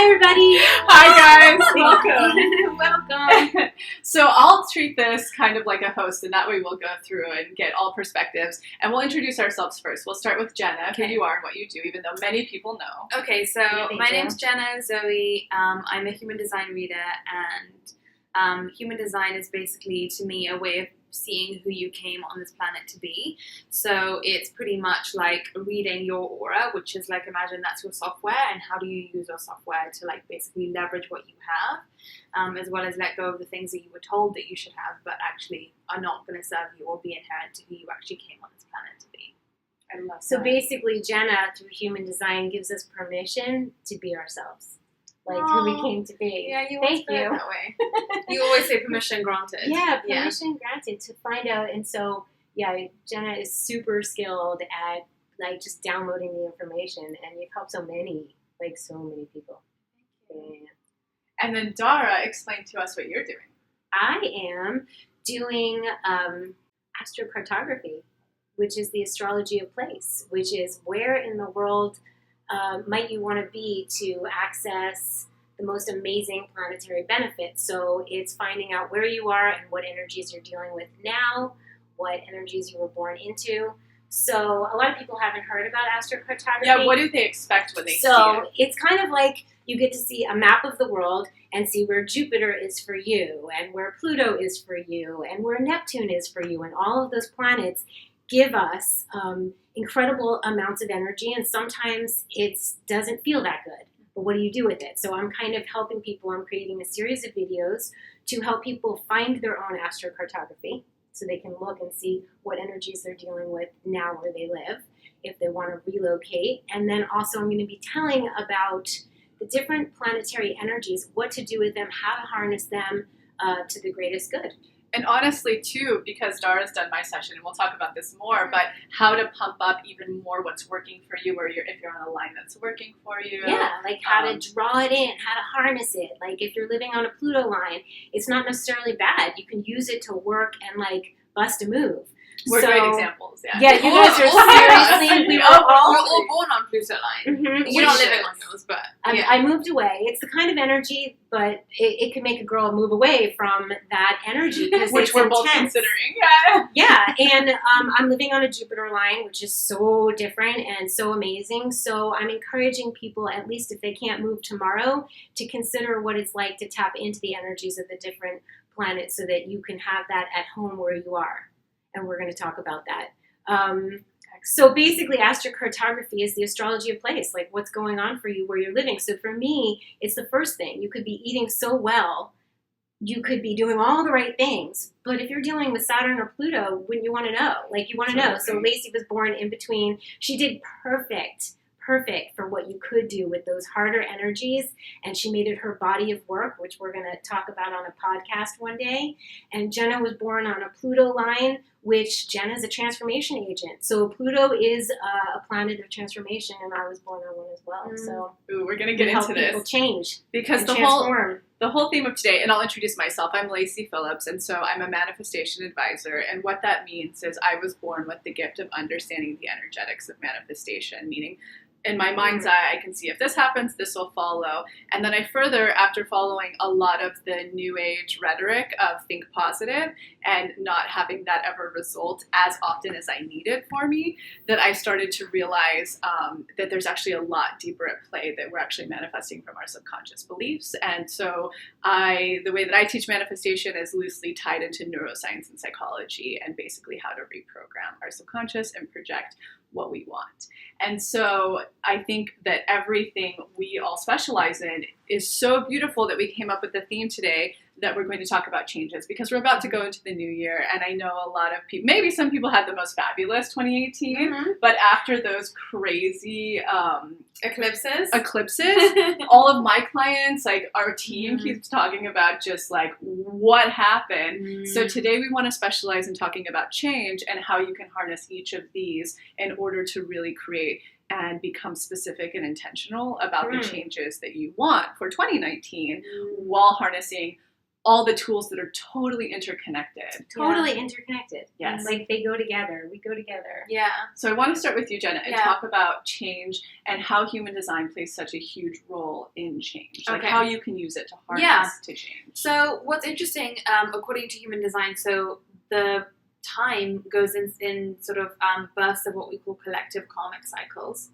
Hi, everybody. Hi, guys. Welcome. Welcome. So I'll treat this kind of like a host, and that way we'll go through and get all perspectives. And we'll introduce ourselves first. We'll start with Jenna, who you are and what you do, even though many people know. Okay, so my name's Jenna Zoe. I'm a human design reader, and human design is basically, to me, a way of seeing who you came on this planet to be. So it's pretty much like reading your aura, which is like, imagine that's your software, and how do you use your software to like basically leverage what you have, as well as let go of the things that you were told that you should have but actually are not going to serve you or be inherent to who you actually came on this planet to be. I love So that. basically, Jenna, through human design, gives us permission to be ourselves. Like who we came to be. Yeah, you Thank always you. that way. You always say permission granted. Yeah, permission granted to find out. And so, yeah, Jenna is super skilled at like just downloading the information, and you've helped so many people. Yeah. And then Dara, explain to us what you're doing. I am doing astrocartography, which is the astrology of place, which is where in the world might you want to be to access the most amazing planetary benefits. So it's finding out where you are and what energies you're dealing with now, what energies you were born into. So a lot of people haven't heard about astrocartography. Yeah, what do they expect when they see So it? it's kind of like you get to see a map of the world and see where Jupiter is for you, and where Pluto is for you, and where Neptune is for you, and all of those planets give us incredible amounts of energy, and sometimes it doesn't feel that good. But what do you do with it? So I'm kind of helping people. I'm creating a series of videos to help people find their own astrocartography so they can look and see what energies they're dealing with now where they live, if they want to relocate. And then also I'm going to be telling about the different planetary energies, what to do with them, how to harness them to the greatest good. And honestly, too, because Dara's done my session, and we'll talk about this more, but how to pump up even more what's working for you, if you're on a line that's working for you. Yeah, like how to draw it in, how to harness it. Like if you're living on a Pluto line, it's not necessarily bad. You can use it to work and like bust a move. We're great examples, yeah. Yeah, you guys are seriously, We're all born on Pluto line. Mm-hmm. You're not living on yours, but I moved away. It's the kind of energy, but it can make a girl move away from that energy. Which we're both considering, yeah. Yeah, and I'm living on a Jupiter line, which is so different and so amazing. So I'm encouraging people, at least if they can't move tomorrow, to consider what it's like to tap into the energies of the different planets so that you can have that at home where you are. And we're going to talk about that. So basically, astrocartography is the astrology of place, like what's going on for you where you're living. So for me, it's the first thing. You could be eating so well, you could be doing all the right things, but if you're dealing with Saturn or Pluto, wouldn't you want to know? Like you want to know. So Lacy was born in between. She did perfect for what you could do with those harder energies, and she made it her body of work, which we're going to talk about on a podcast one day. And Jenna was born on a Pluto line, which Jenna's a transformation agent. So Pluto is a planet of transformation, and I was born on one as well. So we're going to get into this. People change because the whole theme of today, and I'll introduce myself, I'm Lacy Phillips, and so I'm a manifestation advisor, and what that means is I was born with the gift of understanding the energetics of manifestation, meaning in my mind's eye, I can see if this happens, this will follow. And then I further, after following a lot of the new age rhetoric of think positive and not having that ever result as often as I needed for me, that I started to realize that there's actually a lot deeper at play that we're actually manifesting from our subconscious beliefs. And so the way that I teach manifestation is loosely tied into neuroscience and psychology, and basically how to reprogram our subconscious and project what we want. And so I think that everything we all specialize in is so beautiful that we came up with the theme today that we're going to talk about changes, because we're about to go into the new year, and I know a lot of people, maybe some people had the most fabulous 2018, but after those crazy eclipses, all of my clients, like our team keeps talking about just like what happened. So today we want to specialize in talking about change and how you can harness each of these in order to really create and become specific and intentional about the changes that you want for 2019 while harnessing all the tools that are totally interconnected. Totally interconnected. Yes. Like they go together. We go together. Yeah. So I want to start with you, Jenna, and talk about change and how human design plays such a huge role in change. Like how you can use it to harness to change. So what's interesting, according to human design, so the time goes in sort of bursts of what we call collective karmic cycles.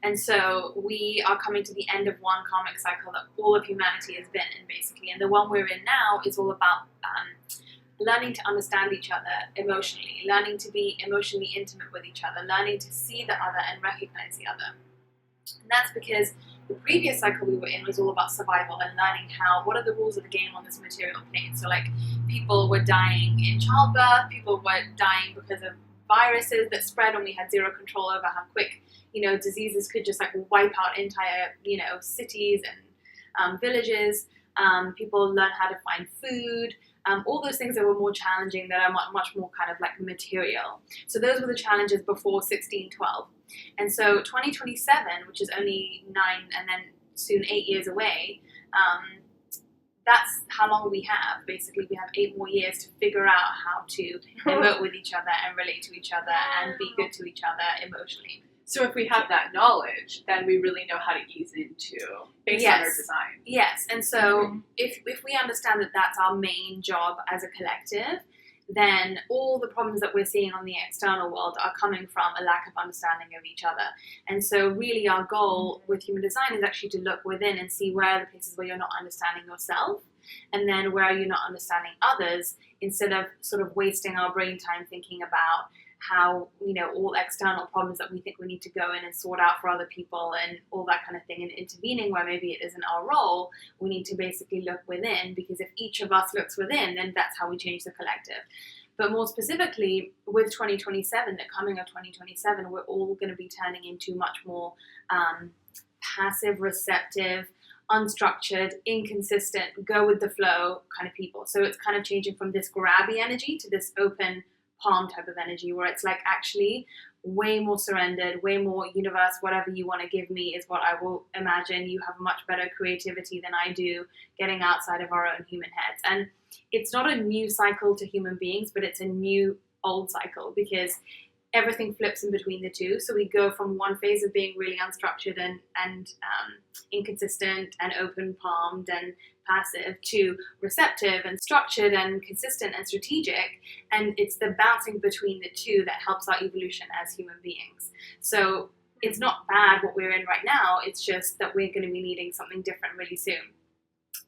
And so we are coming to the end of one karmic cycle that all of humanity has been in, basically. And the one we're in now is all about learning to understand each other emotionally, learning to be emotionally intimate with each other, learning to see the other and recognize the other. And that's because the previous cycle we were in was all about survival and learning what are the rules of the game on this material plane. So like people were dying in childbirth, people were dying because of viruses that spread, and we had zero control over how quick, diseases could just like wipe out entire, cities and villages. People learn how to find food, all those things that were more challenging, that are much more kind of like material. So those were the challenges before 1612. And so 2027, which is only 9 and then soon 8 years away, that's how long we have. Basically, we have 8 more years to figure out how to emote with each other and relate to each other and be good to each other emotionally. So if we have that knowledge, then we really know how to ease into based on our design. Yes, and so if we understand that that's our main job as a collective, then all the problems that we're seeing on the external world are coming from a lack of understanding of each other. And so really our goal with human design is actually to look within and see where are the places where you're not understanding yourself, and then where are you not understanding others, instead of sort of wasting our brain time thinking about how, all external problems that we think we need to go in and sort out for other people and all that kind of thing, and intervening where maybe it isn't our role. We need to basically look within, because if each of us looks within, then that's how we change the collective. But more specifically, with 2027, the coming of 2027, we're all going to be turning into much more passive, receptive, unstructured, inconsistent, go with the flow kind of people. So it's kind of changing from this grabby energy to this open palm type of energy, where it's like actually way more surrendered, way more universe, whatever you want to give me is what I will imagine. You have much better creativity than I do, getting outside of our own human heads. And it's not a new cycle to human beings, but it's a new old cycle, because everything flips in between the two. So we go from one phase of being really unstructured and inconsistent and open palmed and passive to receptive and structured and consistent and strategic. And it's the bouncing between the two that helps our evolution as human beings. So it's not bad what we're in right now. It's just that we're going to be needing something different really soon.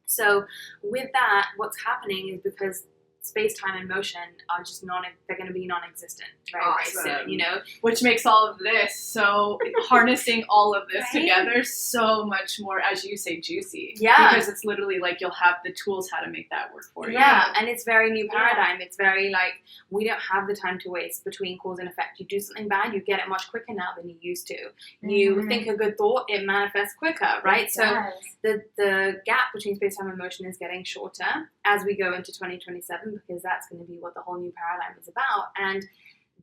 So with that, what's happening is because space-time and motion are just they're going to be non-existent very soon, Which makes all of this, so harnessing all of this together so much more, as you say, juicy. Yeah. Because it's literally like you'll have the tools how to make that work for you. Yeah, and it's very new paradigm. It's very like, we don't have the time to waste between cause and effect. You do something bad, you get it much quicker now than you used to. You think a good thought, it manifests quicker, right? So the gap between space-time and motion is getting shorter as we go into 2027, because that's going to be what the whole new paradigm is about. And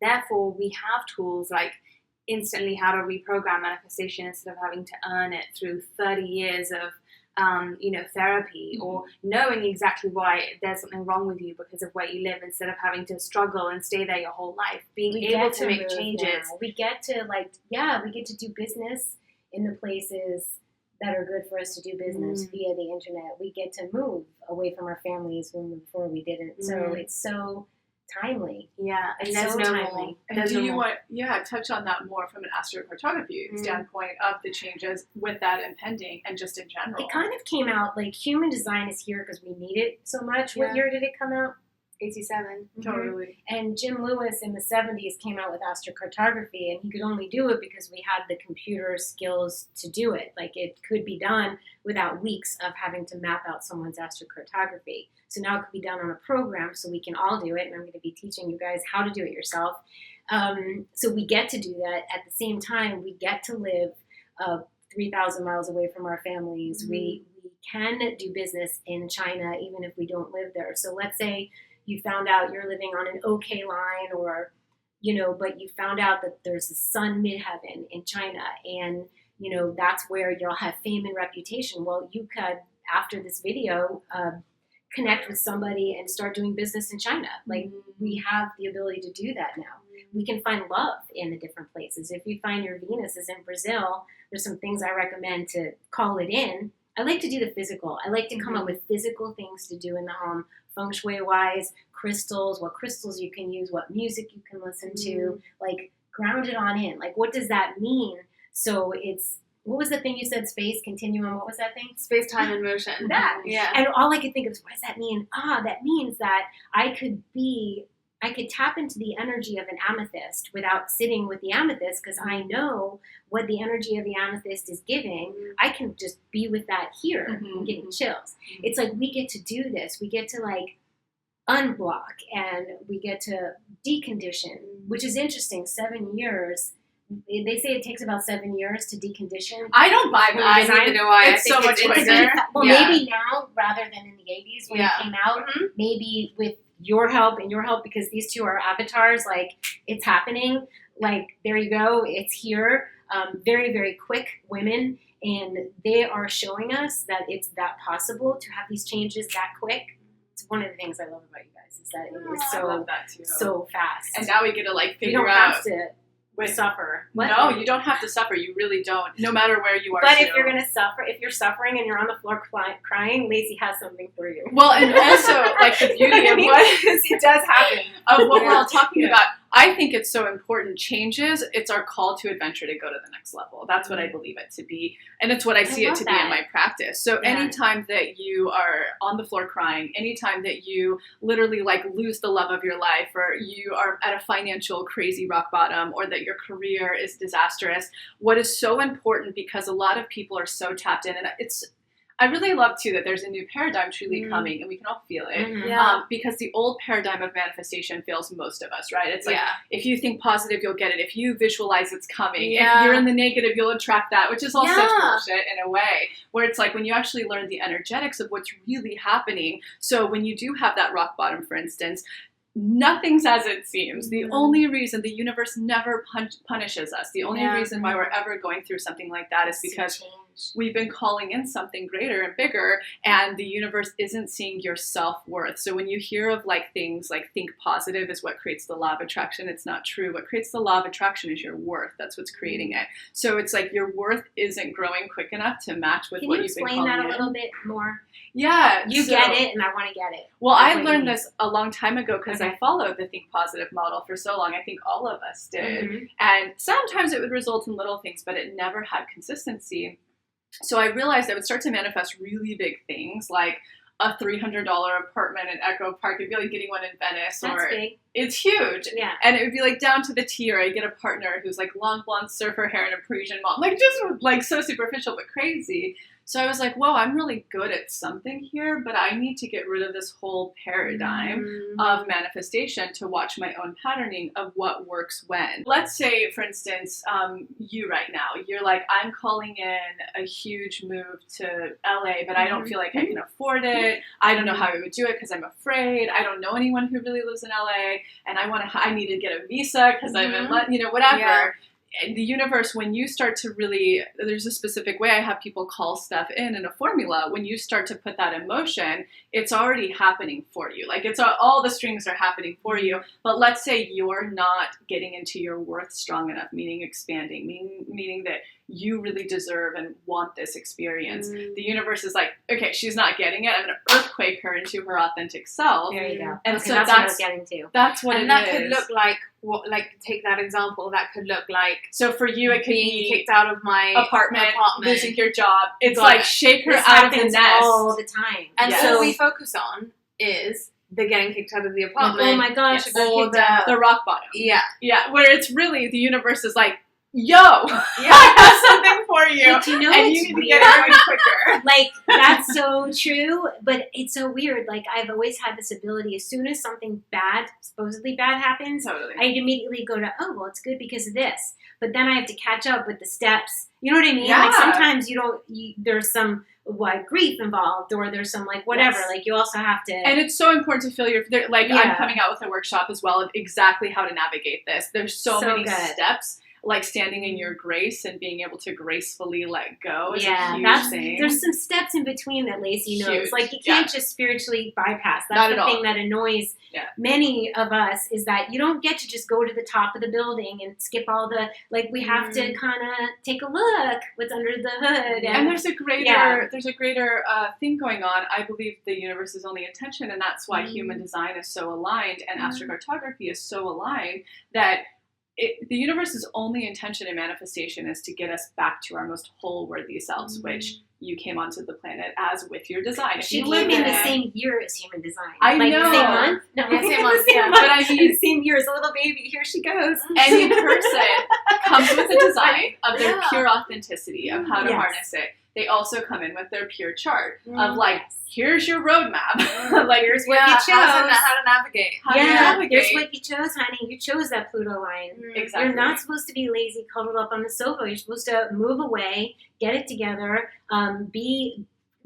therefore we have tools like instantly how to reprogram manifestation instead of having to earn it through 30 years of therapy, or knowing exactly why there's something wrong with you because of where you live, instead of having to struggle and stay there your whole life. Being able to make changes. Now. We get to do business in the places that are good for us to do business via the internet. We get to move away from our families when before we didn't. So it's so timely. Yeah, and it's there's so no timely. more. And do you want, touch on that more from an astrocartography standpoint of the changes with that impending and just in general? It kind of came out like human design is here because we need it so much. What year did it come out? 87. Totally. And Jim Lewis in the 70s came out with astrocartography, and he could only do it because we had the computer skills to do it. Like, it could be done without weeks of having to map out someone's astrocartography. So now it could be done on a program, so we can all do it, and I'm going to be teaching you guys how to do it yourself. So we get to do that. At the same time, we get to live 3,000 miles away from our families. We can do business in China even if we don't live there. So let's say you found out you're living on an OK line, or, but you found out that there's a sun midheaven in China, and, that's where you'll have fame and reputation. Well, you could, after this video, connect with somebody and start doing business in China. Like, we have the ability to do that now. We can find love in the different places. If you find your Venus is in Brazil, there's some things I recommend to call it in. I like to do the physical. I like to come up with physical things to do in the home, feng shui wise, crystals, what crystals you can use, what music you can listen to, like ground it on in. Like, what does that mean? So it's, what was the thing you said? Space, continuum, what was that thing? Space, time, and motion. That. Yeah. And all I could think of is, what does that mean? That means that I could tap into the energy of an amethyst without sitting with the amethyst, because I know what the energy of the amethyst is giving. I can just be with that here. I'm getting chills. It's like, we get to do this. We get to like unblock, and we get to decondition, which is interesting. 7 years. They say it takes about 7 years to decondition. I don't buy that. I don't even know why. It's so much quicker. Well, maybe now rather than in the 80s when it came out, maybe with your help and your help, because these two are avatars, like, it's happening. Like, there you go. It's here. Very, very quick women. And they are showing us that it's that possible to have these changes that quick. It's one of the things I love about you guys, is that it is I love that too. so fast. And now we get to like figure you don't out. have to suffer. What? No, you don't have to suffer. You really don't. No matter where you are. But if you're gonna suffer, if you're suffering and you're on the floor crying, Lacy has something for you. Well, and also like the beauty of what it does happen. Of what we're all talking about. I think it's so important. Changes, it's our call to adventure to go to the next level. That's what I believe it to be. And it's what I see it to be in my practice. So anytime that you are on the floor crying, anytime that you literally like lose the love of your life, or you are at a financial crazy rock bottom, or that your career is disastrous, what is so important, because a lot of people are so tapped in, and I really love, too, that there's a new paradigm truly coming, and we can all feel it. Because the old paradigm of manifestation fails most of us, right? It's like, if you think positive, you'll get it. If you visualize it's coming. If you're in the negative, you'll attract that, which is all such bullshit in a way. Where it's like, when you actually learn the energetics of what's really happening. So when you do have that rock bottom, for instance, nothing's as it seems. The only reason the universe never punishes us, the only reason why we're ever going through something like that is because we've been calling in something greater and bigger, and the universe isn't seeing your self-worth. So when you hear of like things like think positive is what creates the law of attraction, it's not true. What creates the law of attraction is your worth. That's what's creating it. So it's like your worth isn't growing quick enough to match with what you've been calling in. Can you explain that a little bit more? Yeah. You get it, and I want to get it. Well, I learned this a long time ago because I followed the Think Positive model for so long. I think all of us did. And sometimes it would result in little things, but it never had consistency. So I realized I would start to manifest really big things, like a $300 apartment in Echo Park. It'd be like getting one in Venice. That's big. It's huge. Yeah. And it would be like down to the T, or I get a partner who's like long blonde surfer hair and a Parisian mom. Like just like so superficial but crazy. So I was like, whoa, I'm really good at something here, but I need to get rid of this whole paradigm of manifestation to watch my own patterning of what works when. Let's say, for instance, you right now, you're like, I'm calling in a huge move to LA, but I don't feel like I can afford it. I don't know how I would do it because I'm afraid. I don't know anyone who really lives in LA, and I need to get a visa because I'm in, whatever. Yeah. The universe, when you start to really, there's a specific way I have people call stuff in a formula. When you start to put that in motion, it's already happening for you. Like it's all the strings are happening for you. But let's say you're not getting into your worth strong enough, meaning expanding, meaning that you really deserve and want this experience. The universe is like, okay, she's not getting it. I'm going to earthquake her into her authentic self. There you go. And okay, so that's what I was getting to. That's what and it that is. Could look like what? Like take that example. That could look like. So for you, it could being be kicked out of my apartment, losing your job. It's like shake her this out of the nest all the time. And so what we focus on is the getting kicked out of the apartment. Like, oh my gosh, or the rock bottom. Yeah. Where it's really the universe is like, yo, I have something for you, but you know, and you need to get it going quicker. Like that's so true, but it's so weird. Like I've always had this ability. As soon as something bad, supposedly bad happens, I immediately go to, oh well, it's good because of this. But then I have to catch up with the steps. You know what I mean? Yeah. Like sometimes there's some grief involved, or there's some like whatever. Yes. Like you also have to. And it's so important to feel I'm coming out with a workshop as well of exactly how to navigate this. There's so many steps. like standing in your grace and being able to gracefully let go is a huge thing. There's some steps in between that Lacy knows. Huge. Like you can't just spiritually bypass. That's Not the at thing all. that annoys many of us, is that you don't get to just go to the top of the building and skip all the, like, we have to kind of take a look what's under the hood. And there's a greater thing going on. I believe the universe is only intention, and that's why human design is so aligned and astrocartography is so aligned, that the universe's only intention and manifestation is to get us back to our most whole, worthy selves, which you came onto the planet as with your design. If she you came live in the same year as human design. I like know. The same month? No, same month, same yeah. month. But I mean, the same year as a little baby. Here she goes. Any person comes with a design of their pure authenticity, of how to harness it. They also come in with their pure chart of like, here's your roadmap. Like, here's what you chose. How to navigate. How to navigate. Here's what you chose, honey. You chose that Pluto line. Exactly. You're not supposed to be lazy, cuddled up on the sofa. You're supposed to move away, get it together,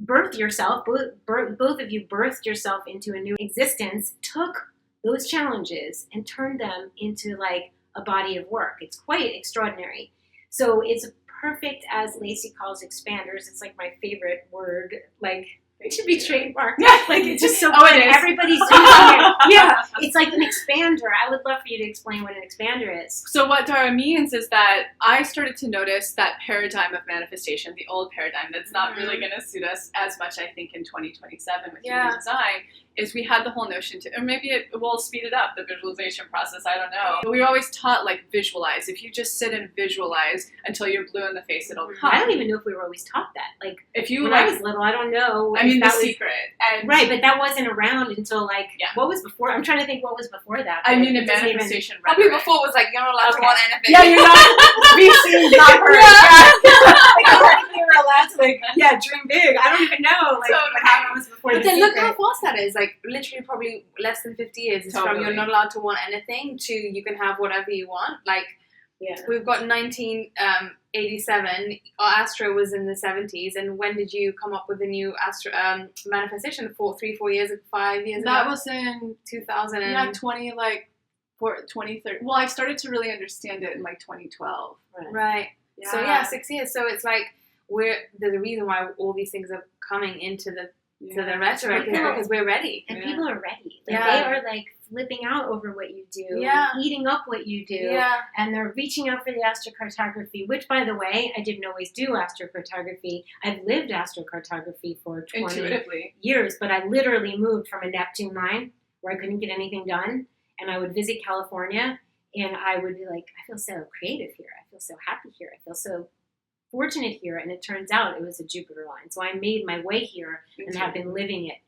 birth yourself. Both of you birthed yourself into a new existence, took those challenges and turned them into like a body of work. It's quite extraordinary. So it's perfect, as Lacy calls expanders. It's like my favorite word. Like, it should be trademarked. Like, it's just so fun. Everybody's using it. Yeah, it's like an expander. I would love for you to explain what an expander is. So what Dara means is that I started to notice that paradigm of manifestation, the old paradigm that's not really going to suit us as much, I think, in 2027 with human design, is we had the whole notion to, or maybe it will speed it up, the visualization process, I don't know. But we were always taught, like, visualize. If you just sit and visualize until you're blue in the face, it'll come. I don't even know if we were always taught that. Like, if you, when I was little, I don't know. I mean, the secret. And right, but that wasn't around until, like, what was before? I'm trying to think what was before that. I mean, in manifestation probably before was like, you're not allowed to want anything. Yeah, you're not, be seen, not heard. You were allowed to, like, dream big. I don't even know, like, what happened was before. But then look how fast that is. Like, literally probably less than 50 years. It's from you're not allowed to want anything to you can have whatever you want. Like, we've got 1987. Our Astro was in the 70s. And when did you come up with the new Astro manifestation? 5 years ago? That was in 2000. 2030. Well, I started to really understand it in like 2012. Right. Yeah. So 6 years. So it's like there's a reason why all these things are coming into the rhetoric because we're ready. And people are ready. Like, they are like flipping out over what you do, eating up what you do, and they're reaching out for the astrocartography, which, by the way, I didn't always do astrocartography. I've lived astrocartography for 20 years, but I literally moved from a Neptune line where I couldn't get anything done, and I would visit California, and I would be like, I feel so creative here. I feel so happy here. I feel so fortunate here. And it turns out it was a Jupiter line. So I made my way here and have been living it.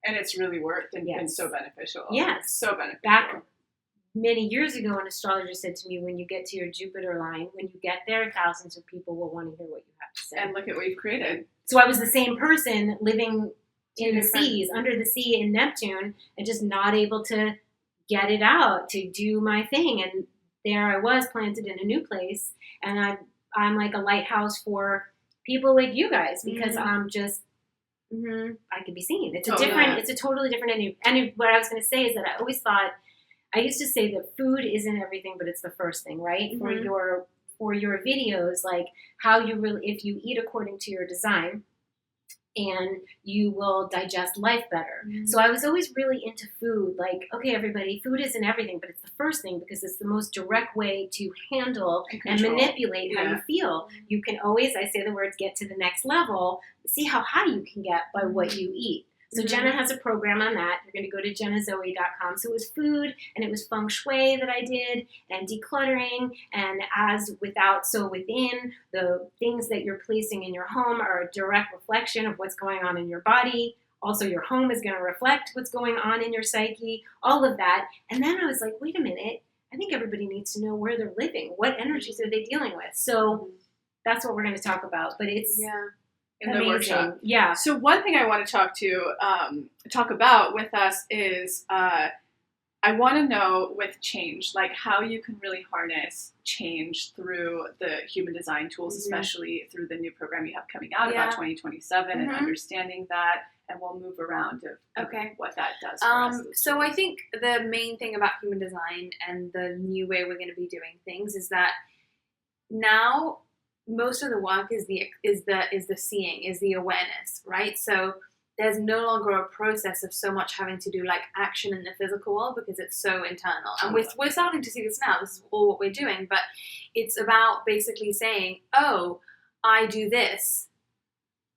And it's really worked and been so beneficial. Yes. So beneficial. Back many years ago, an astrologer said to me, when you get to your Jupiter line, when you get there, thousands of people will want to hear what you have to say. And look at what you've created. So I was the same person living in the seas, under the sea in Neptune, and just not able to get it out, to do my thing. And there I was, planted in a new place, and I'm like a lighthouse for people like you guys, because I'm just, I can be seen. It's it's a totally different, and what I was going to say is that I always thought, I used to say that food isn't everything, but it's the first thing, right? For your videos, like how you really, if you eat according to your design, and you will digest life better. So I was always really into food. Like, okay, everybody, food isn't everything, but it's the first thing because it's the most direct way to handle and manipulate how you feel. You can always, I say the words, get to the next level. See how high you can get by what you eat. So Jenna has a program on that. You're going to go to jennazoe.com. So it was food, and it was feng shui that I did, and decluttering, and as without, so within. The things that you're placing in your home are a direct reflection of what's going on in your body. Also, your home is going to reflect what's going on in your psyche, all of that. And then I was like, wait a minute. I think everybody needs to know where they're living. What energies are they dealing with? So that's what we're going to talk about. But it's... in the workshop. Yeah. So one thing I want to talk about with us is I want to know with change, like how you can really harness change through the human design tools, especially through the new program you have coming out about 2027 and understanding that, and we'll move around to what that does for us. So I think the main thing about human design and the new way we're going to be doing things is that now most of the work is the seeing, is the awareness, right? So there's no longer a process of so much having to do like action in the physical world because it's so internal. And we're starting to see this now. This is all what we're doing, but it's about basically saying, oh, I do this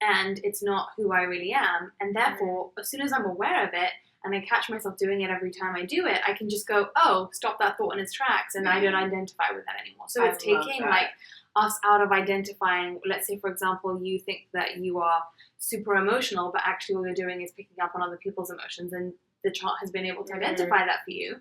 and it's not who I really am. And therefore, as soon as I'm aware of it and I catch myself doing it every time I do it, I can just go, oh, stop that thought in its tracks, and I don't identify with that anymore. So it's taking like us out of identifying. Let's say, for example, you think that you are super emotional, but actually all you're doing is picking up on other people's emotions, and the chart has been able to identify that for you.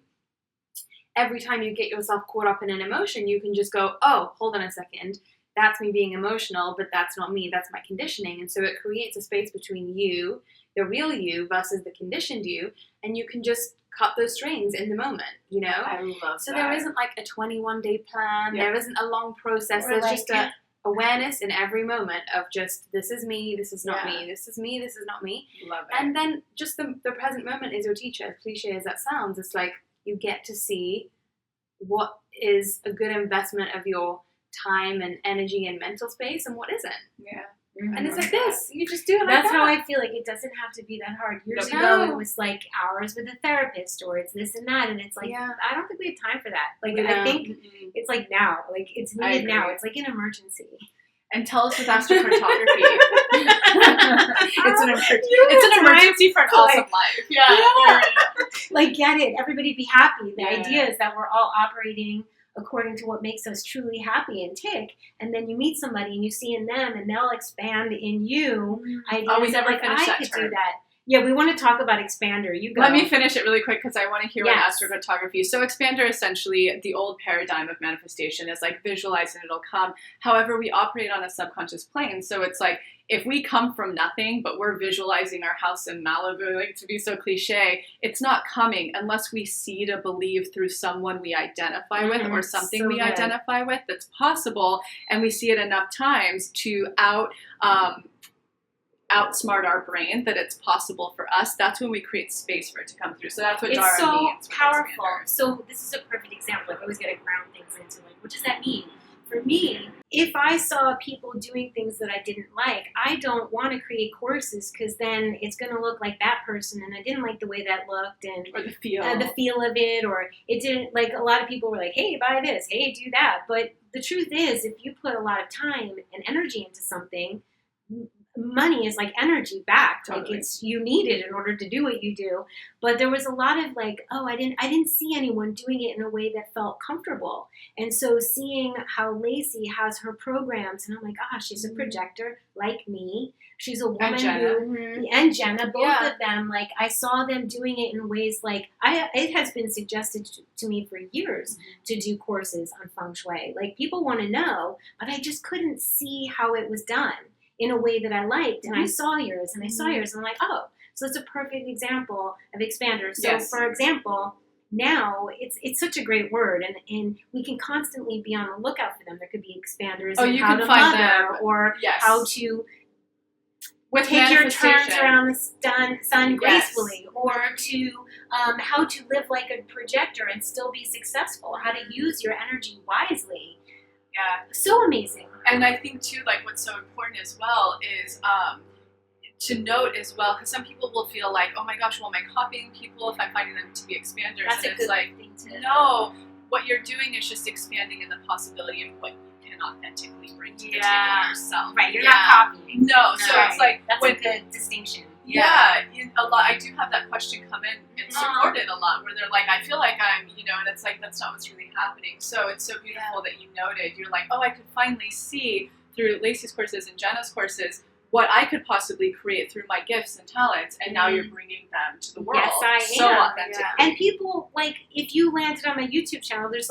Every time you get yourself caught up in an emotion, you can just go, oh, hold on a second, that's me being emotional, but that's not me, that's my conditioning. And so it creates a space between you, the real you, versus the conditioned you, and you can just cut those strings in the moment, you know? I love so that. There isn't like a 21-day plan, there isn't a long process, there's just a awareness in every moment of just, this is me, this is not me, this is me, this is not me. Love it. And then just the present moment is your teacher, as cliche as that sounds. It's like you get to see what is a good investment of your time and energy and mental space and what isn't. Yeah. And it's like this. You just do it like That's that. how I feel like it doesn't have to be that hard. Years ago, it was like hours with a therapist, or it's this and that, and it's like, I don't think we have time for that. Like, I think it's like now. Like, it's needed now. It's like an emergency. And tell us with astrocartography. It's an emergency for an awesome life. Yeah. Like, get it. Everybody be happy. The idea is that we're all operating according to what makes us truly happy and tick, and then you meet somebody and you see in them, and they'll expand in you. We never like, finished that could term. do that. Yeah, we want to talk about expander. You go. Let me finish it really quick because I want to hear what astrocartography. So expander, essentially, the old paradigm of manifestation is like visualize and it'll come. However, we operate on a subconscious plane. So it's like if we come from nothing, but we're visualizing our house in Malibu, like to be so cliche, it's not coming unless we see to believe through someone we identify with or something we identify with that's possible, and we see it enough times to outsmart our brain that it's possible for us. That's when we create space for it to come through. So that's what Dara means. It's so powerful. So this is a perfect example. I always got to ground things into like, what does that mean? For me, if I saw people doing things that I didn't like, I don't want to create courses because then it's going to look like that person, and I didn't like the way that looked, and or the feel of it, or it didn't. Like, a lot of people were like, "Hey, buy this. Hey, do that." But the truth is, if you put a lot of time and energy into something, money is like energy back. Like, it's, you need it in order to do what you do. But there was a lot of like, oh, I didn't see anyone doing it in a way that felt comfortable. And so seeing how Lacy has her programs, and I'm like, she's a projector like me. She's a woman and Jenna, both of them, like, I saw them doing it in ways like, it has been suggested to me for years to do courses on feng shui. Like, people want to know, but I just couldn't see how it was done in a way that I liked, and I saw yours, and I saw yours, and I'm like, oh, so it's a perfect example of expanders. So, for example, now it's such a great word, and we can constantly be on the lookout for them. There could be expanders in how to mother, or how to take your turns around the sun gracefully, or to how to live like a projector and still be successful, how to use your energy wisely. Yeah. So amazing. And I think, too, like, what's so important as well is to note as well, because some people will feel like, oh my gosh, well, am I copying people if I'm finding them to be expanders? That's and a it's good thing to know. What you're doing is just expanding in the possibility of what you can authentically bring to the table yourself. Right, you're not copying. No, so it's like... That's a good distinction. Yeah, a lot. I do have that question come in and support it a lot, where they're like, I feel like I'm, and it's like, that's not what's really happening. So it's so beautiful that you noted. You're like, oh, I could finally see through Lacy's courses and Jenna's courses what I could possibly create through my gifts and talents, and now you're bringing them to the world. Yes, I so am. authentically. Yeah. And people, like, if you landed on my YouTube channel, there's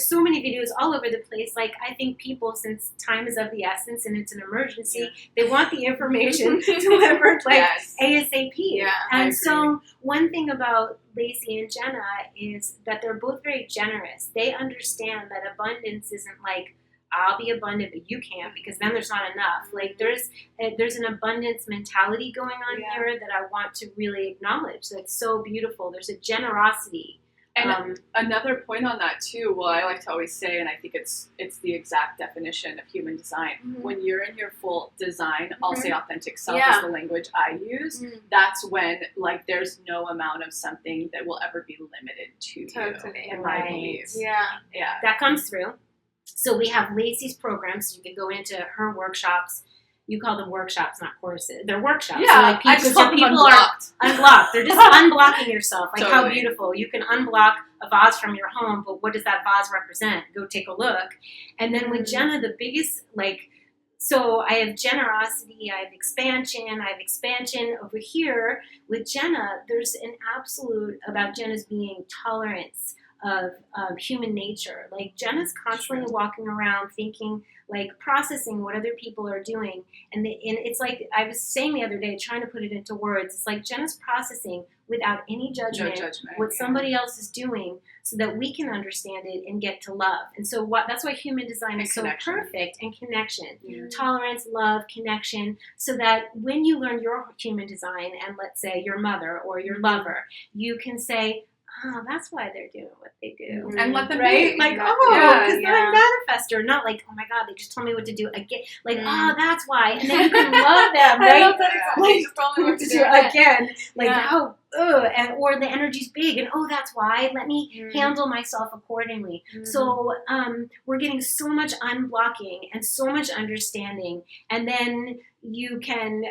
so many videos all over the place. Like, I think people, since time is of the essence and it's an emergency, they want the information delivered like ASAP. Yeah, and so one thing about Lacy and Jenna is that they're both very generous. They understand that abundance isn't like, I'll be abundant, but you can't, because then there's not enough. Like, there's an abundance mentality going on here that I want to really acknowledge. That's so beautiful. There's a generosity And another point on that too, well, I like to always say, and I think it's the exact definition of human design. When you're in your full design, I'll say authentic self is the language I use. That's when like there's no amount of something that will ever be limited to you, in my beliefs. Yeah. That comes through. So we have Lacy's programs. So you can go into her workshops. You call them workshops, not courses. They're workshops. Yeah, so like I just call them people unblocked. are unblocked. They're just unblocking yourself. Like how Totally. beautiful. You can unblock a vase from your home, but what does that vase represent? Go take a look. And then with Jenna, the biggest, like, so I have generosity, I have expansion over here. With Jenna, there's an absolute about Jenna's being tolerance of human nature. Like Jenna's constantly walking around thinking, like processing what other people are doing. And it's like, I was saying the other day, trying to put it into words, it's like Jenna's processing without any judgment, what somebody else is doing so that we can understand it and get to love. And so that's why human design is so perfect, and connection, tolerance, love, connection, so that when you learn your human design and let's say your mother or your lover, you can say, oh, that's why they're doing what they do. And let them right? be. Like, because they're a manifestor, not like, oh my God, they just told me what to do again. Like, oh, that's why. And then you can love them, right? I love that like, just told me what to do again. Like, or the energy's big, and that's why. Let me handle myself accordingly. So we're getting so much unblocking and so much understanding, and then you can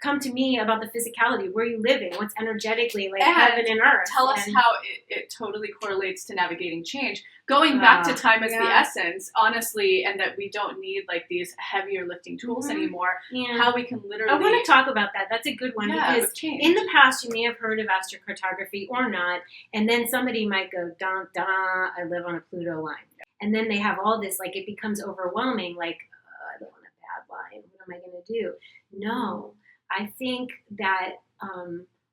come to me about the physicality, where you living, what's energetically like heaven and earth. Tell us how it totally correlates to navigating change. Going back to time as the essence, honestly, and that we don't need like these heavier lifting tools anymore. How we can literally. I want to talk about that. That's a good one because in the past you may have heard of astrocartography or not, and then somebody might go, dun, dun, I live on a Pluto line. And then they have all this, like it becomes overwhelming, like, I don't want a bad line. What am I going to do? No, I think that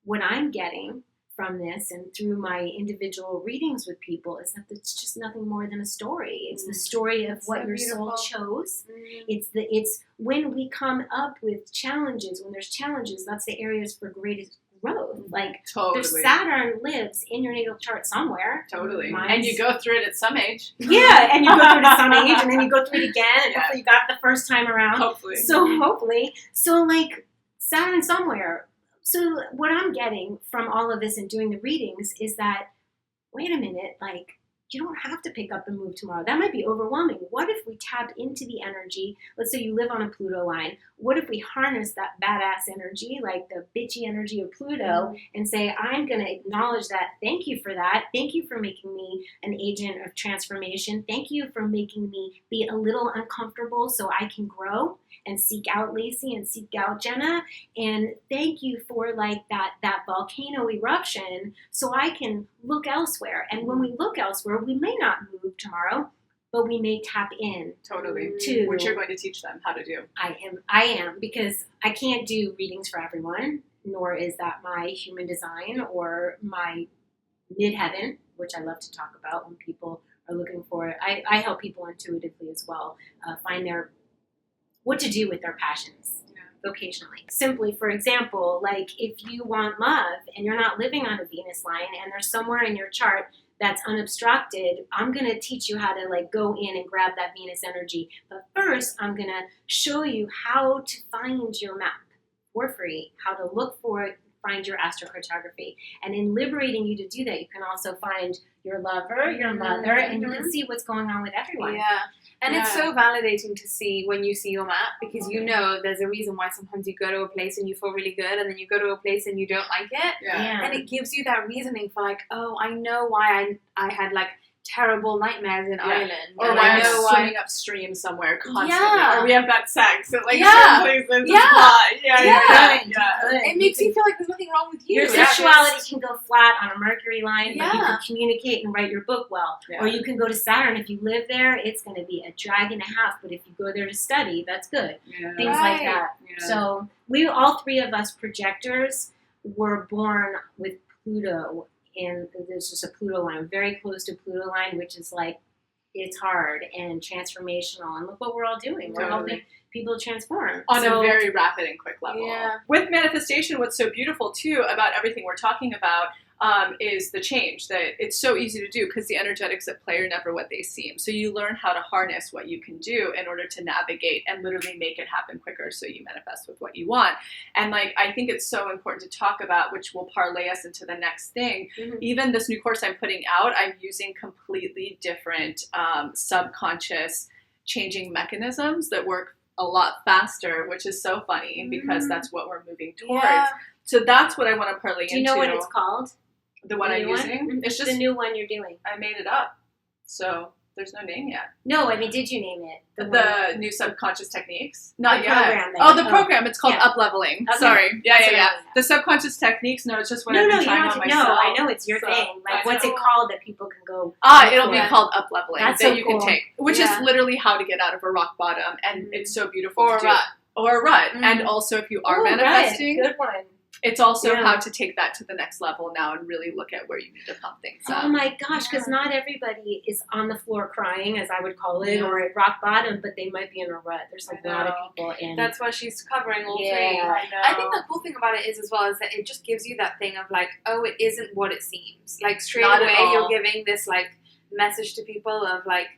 what I'm getting from this and through my individual readings with people is that it's just nothing more than a story. It's the story of what your soul chose. It's when we come up with challenges, when there's challenges, that's the areas for greatest growth. Like there's Saturn lives in your natal chart somewhere. And you go through it at some age. Yeah, and you go through it at some age, and then you go through it again, and hopefully you got it the first time around. Hopefully. So like Saturn somewhere. So what I'm getting from all of this and doing the readings is that, wait a minute, like, you don't have to pick up and move tomorrow. That might be overwhelming. What if we tap into the energy? Let's say you live on a Pluto line. What if we harness that badass energy, like the bitchy energy of Pluto, and say, I'm going to acknowledge that. Thank you for that. Thank you for making me an agent of transformation. Thank you for making me be a little uncomfortable so I can grow and seek out Lacy and seek out Jenna. And thank you for like that volcano eruption so I can look elsewhere. And when we look elsewhere, we may not move tomorrow, but we may tap in. To which you're going to teach them how to do. I am, because I can't do readings for everyone, nor is that my human design or my midheaven, which I love to talk about when people are looking for it. I help people intuitively as well find what to do with their passions vocationally. Simply, for example, like if you want love and you're not living on a Venus line and there's somewhere in your chart that's unobstructed, I'm going to teach you how to like go in and grab that Venus energy. But first, I'm going to show you how to find your map for free, how to look for it, find your astrocartography. And in liberating you to do that, you can also find your lover, your mother, and you can see what's going on with everyone. Yeah. And it's so validating to see when you see your map, because you know there's a reason why sometimes you go to a place and you feel really good, and then you go to a place and you don't like it. And it gives you that reasoning for like, oh, I know why I had like terrible nightmares in Ireland. Or why I'm swimming upstream somewhere constantly. Or we have that sex at like certain places. It makes you feel like there's nothing wrong with you. Your sexuality can go flat on a Mercury line, but you can communicate and write your book well. Or you can go to Saturn. If you live there, it's going to be a drag and a half. But if you go there to study, that's good. Things like that. So we, all three of us projectors, were born with Pluto. And there's just a Pluto line, very close to Pluto line, which is like, it's hard and transformational. And look what we're all doing. We're helping people transform. On a very rapid and quick level. With manifestation, what's so beautiful, too, about everything we're talking about, is the change, that it's so easy to do because the energetics at play are never what they seem. So you learn how to harness what you can do in order to navigate and literally make it happen quicker so you manifest with what you want. And like, I think it's so important to talk about, which will parlay us into the next thing. Even this new course I'm putting out, I'm using completely different subconscious changing mechanisms that work a lot faster, which is so funny because that's what we're moving towards. Yeah. So that's what I want to parlay into. Do you know what it's called? The one I'm using? It's just the new one you're doing. I made it up. So there's no name yet. No, I mean, did you name it? The new subconscious techniques? Not yet. Program Oh, the program. It's called Up-Leveling. Okay. Sorry. Yeah. Yeah. The subconscious techniques, no, it's just what No, I've been you trying don't on have to myself. know. I know it's your So, thing. Like, I what's know. it called that people can go? It'll be called Up-Leveling. That's that so you cool. can take, which Yeah. is literally how to get out of a rock bottom, and it's so beautiful Or to a do. rut. Or a rut. And also, if you are manifesting, Good one. it's also how to take that to the next level now and really look at where you need to pump things up. Oh my gosh, because not everybody is on the floor crying, as I would call it, or at rock bottom, but they might be in a rut. There's a lot of people in. That's why she's covering all three. I know. I think the cool thing about it is as well is that it just gives you that thing of like, oh, it isn't what it seems. Like straight Not at away all. you're giving this like message to people of like,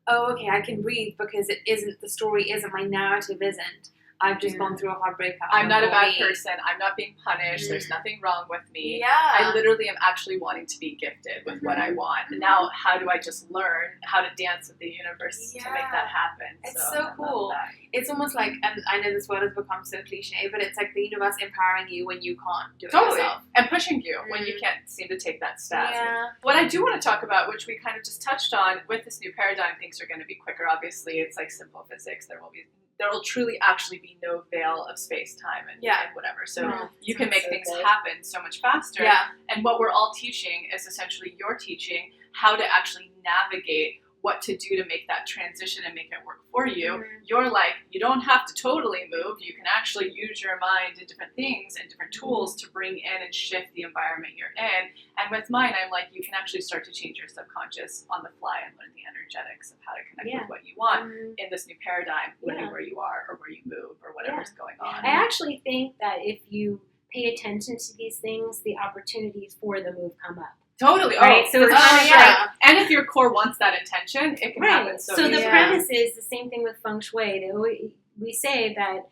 oh, okay, I can breathe because it isn't, the story isn't, my narrative isn't. I've just gone through a hard breakup. I'm not a bad person. I'm not being punished. There's nothing wrong with me. I literally am actually wanting to be gifted with what I want. And now, how do I just learn how to dance with the universe to make that happen? It's so cool. It's almost like, and I know this word has become so cliche, but it's like the universe empowering you when you can't do it yourself. And pushing you when you can't seem to take that step. Yeah. What I do want to talk about, which we kind of just touched on, with this new paradigm, things are going to be quicker. Obviously, it's like simple physics. There will truly actually be no veil of space, time, and whatever. So you can make things happen so much faster. Yeah. And what we're all teaching is essentially you're teaching how to actually navigate what to do to make that transition and make it work for you. You're like, you don't have to totally move. You can actually use your mind and different things and different tools to bring in and shift the environment you're in. And with mine, I'm like, you can actually start to change your subconscious on the fly and learn the energetics of how to connect with what you want in this new paradigm, living where you are or where you move or whatever's going on. I actually think that if you pay attention to these things, the opportunities for the move come up. Totally. Right. So it's kind of like, and if your core wants that intention, it can happen so the easily. premise is the same thing with feng shui. We say that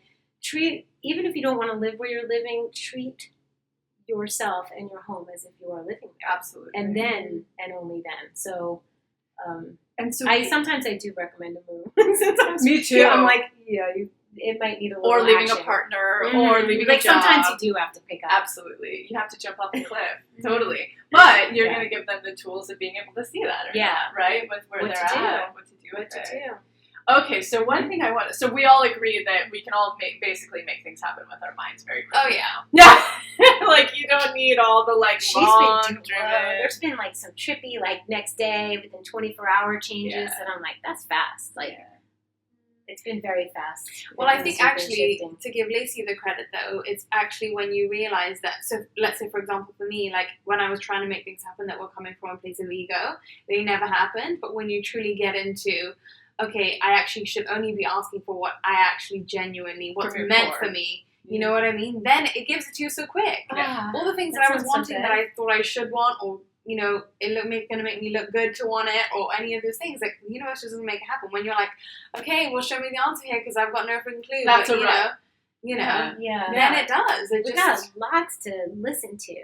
even if you don't want to live where you're living, treat yourself and your home as if you are living there. Absolutely. And then, and only then. So, so sometimes I do recommend a move. Sometimes me too. I'm like, it might need a little or leaving action. a partner, or leaving like a job. sometimes you do have to pick up. Absolutely, you have to jump off the cliff. Totally, but you're going to give them the tools of being able to see that, or not, right? With where they're at, what to do with it. Okay, so one thing so we all agree that we can all basically make things happen with our minds very quickly. Oh yeah. Yeah, like you don't need all the There's been like some trippy next day within 24-hour changes, and I'm like, that's fast. It's been very fast. Well, I think actually, to give Lacy the credit though, it's actually when you realize that, so let's say for example for me, like when I was trying to make things happen that were coming from a place of ego, they never happened, but when you truly get into, okay, I actually should only be asking for what I actually genuinely, what's meant for me, you know what I mean? Then it gives it to you so quick. All the things that I was wanting that I thought I should want, or going to make me look good to want it, or any of those things, like the universe just doesn't make it happen. When you're like, okay, well, show me the answer here because I've got no freaking clue. That's but, Yeah. Then it does. It We got lots to listen to.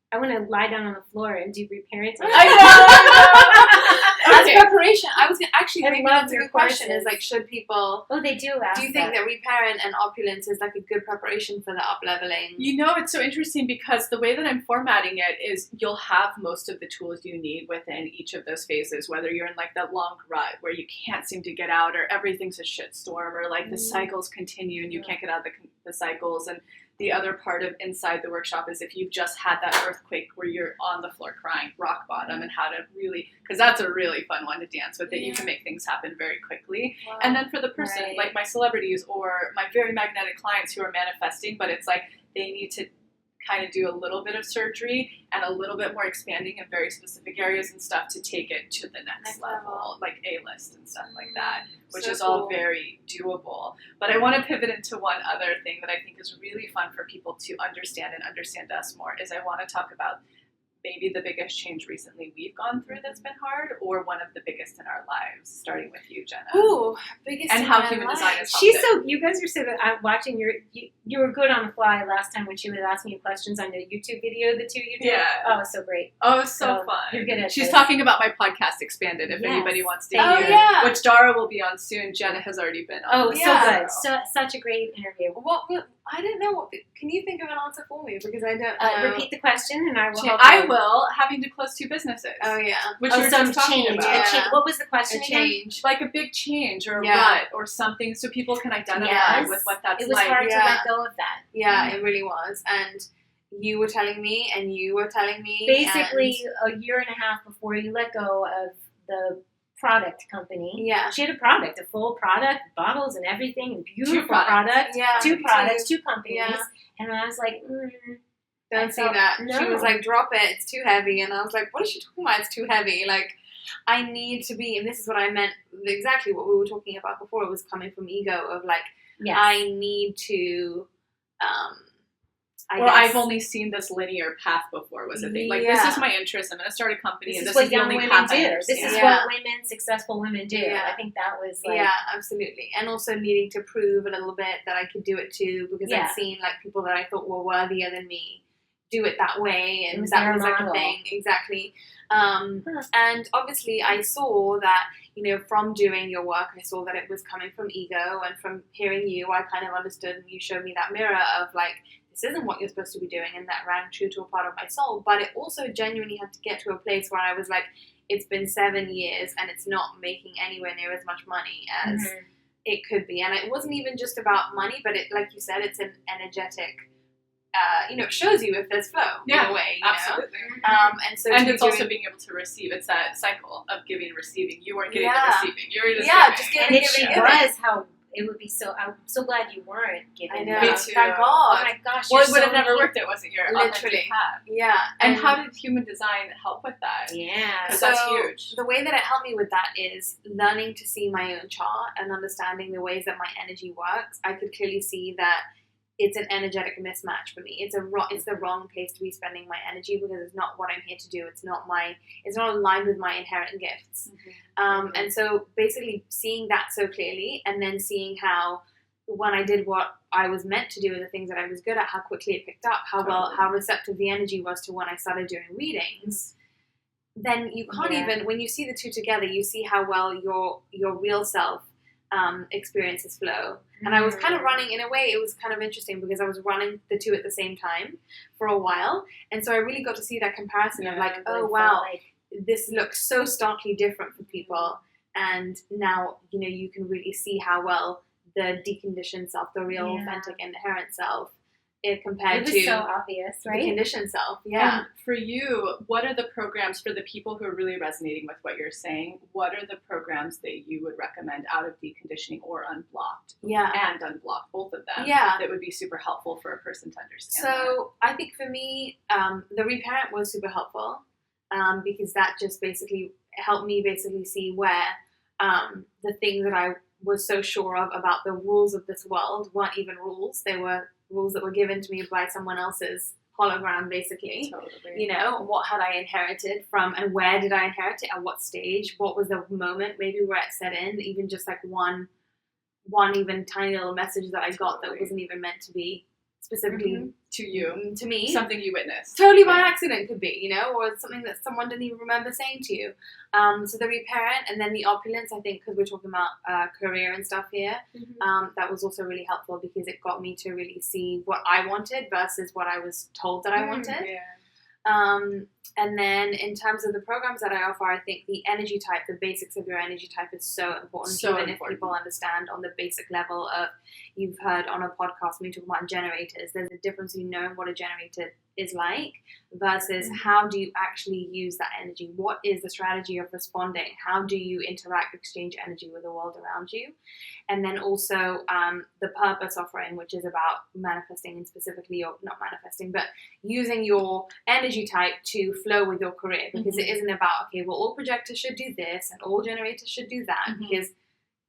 I want to lie down on the floor and do reparenting. I know. That's preparation. I was actually thinking that's a your good question. courses. Is like, should people? Oh, they do ask. Do you think that reparent and opulence is like a good preparation for the up leveling? It's so interesting because the way that I'm formatting it is you'll have most of the tools you need within each of those phases, whether you're in like that long rut where you can't seem to get out, or everything's a shitstorm, or like the cycles continue and you can't get out of the cycles. And the other part of inside the workshop is if you've just had that earthquake where you're on the floor crying, rock bottom, and how to really, because that's a really fun one to dance with, that you can make things happen very quickly. Wow. And then for the person, like my celebrities or my very magnetic clients who are manifesting, but it's like they need to kind of do a little bit of surgery and a little bit more expanding in very specific areas and stuff to take it to the next level, like A-list and stuff like that, which is all very doable. But I want to pivot into one other thing that I think is really fun for people to understand and understand us more, is I want to talk about maybe the biggest change recently we've gone through that's been hard, or one of the biggest in our lives, starting with you, Jenna? Ooh, biggest and in how my human life. design is She's so, you guys are so good. I'm watching you were good on the fly last time when she was asking you questions on the YouTube video, the two you did. Yeah. Oh, so great. Oh, it's so fun. You're good at She's this. talking about my podcast Expanded, if Yes. anybody wants to Oh, hear. yeah. Which Dara will be on soon. Jenna has already been on. Oh, Yeah. so good. So, such a great interview. I don't know what. Can you think of an answer for me? Because I don't know. Repeat the question and I will help I you. will, having to close 2 businesses. Oh yeah. Which Oh, we were some just talking change. about. Yeah. What was the question A again? change. Like a big change or a Yeah. rut or something, so people can identify Yes. with what that's It was like. hard to Yeah. let go of that. Yeah, it really was. And you were telling me, and you were telling me. Basically, a year and a half before you let go of the product company. Yeah. She had a product, a full product, bottles and everything, and beautiful products. product. Yeah. 2 products, 2 companies. Yeah. And I was like, Don't I see felt- that. no. She was like, drop it, it's too heavy. And I was like, what is she talking about? It's too heavy. Like, I need to be, and this is what I meant, exactly what we were talking about before. It was coming from ego of like, yes. I need to, I Or guess. I've only seen this linear path before was a thing. Like, this Yeah. is my interest. I'm going to start a company, This and is this what is the young only women path I do. understand. This is Yeah. what successful women do. Yeah. I think that was like, Yeah, absolutely. And also needing to prove a little bit that I could do it too, because Yeah. I'd seen like people that I thought were worthier than me do it that way, It and was that their was like model. a thing. Exactly. And obviously I saw that, from doing your work, I saw that it was coming from ego, and from hearing you, I kind of understood, and you showed me that mirror of like, this isn't what you're supposed to be doing, and that rang true to a part of my soul. But it also genuinely had to get to a place where I was like, it's been 7 years and it's not making anywhere near as much money as Mhm. it could be. And it wasn't even just about money, but it, like you said, it's an energetic, it shows you if there's flow in a way, absolutely. And so And to be it's also doing- being able to receive. It's that cycle of giving and receiving. You weren't getting Yeah. the receiving. You were just Yeah, giving. just And giving, if she giving. was, how it would be so. I'm so glad you weren't giving. I know. Me up. too. Thank Oh God. my gosh. Well, you're it would have so never neat. worked. It wasn't your Literally. authentic path. Yeah. And how did human design help with that? Yeah. Because So that's huge. the way that it helped me with that is learning to see my own chart and understanding the ways that my energy works. I could clearly see that it's an energetic mismatch for me. It's the wrong place to be spending my energy, because it's not what I'm here to do. It's not aligned with my inherent gifts. And so basically seeing that so clearly, and then seeing how when I did what I was meant to do and the things that I was good at, how quickly it picked up, how receptive the energy was to when I started doing readings. Then you can't even, when you see the two together, you see how well your real self experiences flow. And I was kind of running, in a way, it was kind of interesting because I was running the two at the same time for a while. And so I really got to see that comparison of like, oh wow, this looks so starkly different for people. And now, you can really see how well the deconditioned self, the real authentic inherent self, compared it was to so obvious, the right? conditioned self. Yeah. And for you, what are the programs for the people who are really resonating with what you're saying? What are the programs that you would recommend out of deconditioning or unblocked? Yeah. And unblocked, both of them. Yeah. That would be super helpful for a person to understand. So I think for me, the reparent was super helpful, because that just basically helped me see where the things that I was so sure of about the rules of this world weren't even rules. They were rules that were given to me by someone else's hologram, basically. Totally. What had I inherited from, and where did I inherit it, at what stage, what was the moment maybe where it set in, even just like one even tiny little message that I got that wasn't even meant to be specifically to you. to me. Something you witnessed. Totally by accident could be, or something that someone didn't even remember saying to you. So the reparent, and then the opulence, I think, because we're talking about career and stuff here, that was also really helpful because it got me to really see what I wanted versus what I was told that I wanted. Yeah. And then in terms of the programs that I offer, I think the energy type, the basics of your energy type is so important. So even important. if people understand on the basic level of, you've heard on a podcast me talk about generators, there's a difference in knowing what a generator is like versus how do you actually use that energy? What is the strategy of responding? How do you interact, exchange energy with the world around you? And then also the purpose offering, which is about manifesting, and specifically, or not manifesting, but using your energy type to flow with your career, because it isn't about, okay, well, all projectors should do this and all generators should do that, because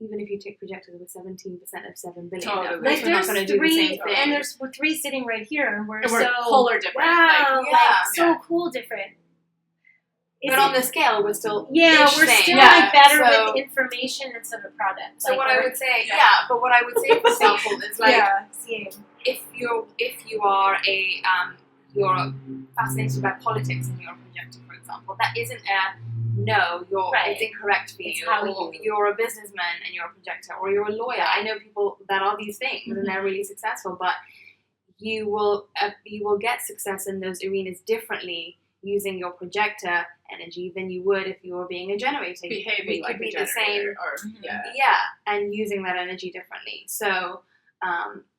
even if you take projectors with 17% of 7 billion, Totally. of course Like we're not there's going to do the three, same thing. and we're 3 sitting right here, and we're And we're so polar different. wow, Like, like, yeah. so cool different. Is But it- on the scale, we're still yeah, ish we're same. still Yeah, like better so- with information instead of product. So like, what I we're- would say, Yeah. but what I would say, for example, is like same. if you are a you're fascinated by politics and you're a projector, for example, that isn't a no, Right. it's incorrect for It's you. how Or you- you're a businessman and you're a projector, or you're a lawyer. I know people that are these things and they're really successful, but you will get success in those arenas differently using your projector energy than you would if you were being a generator. Behaving We like could be a the same. generator, or Yeah, and using that energy differently. So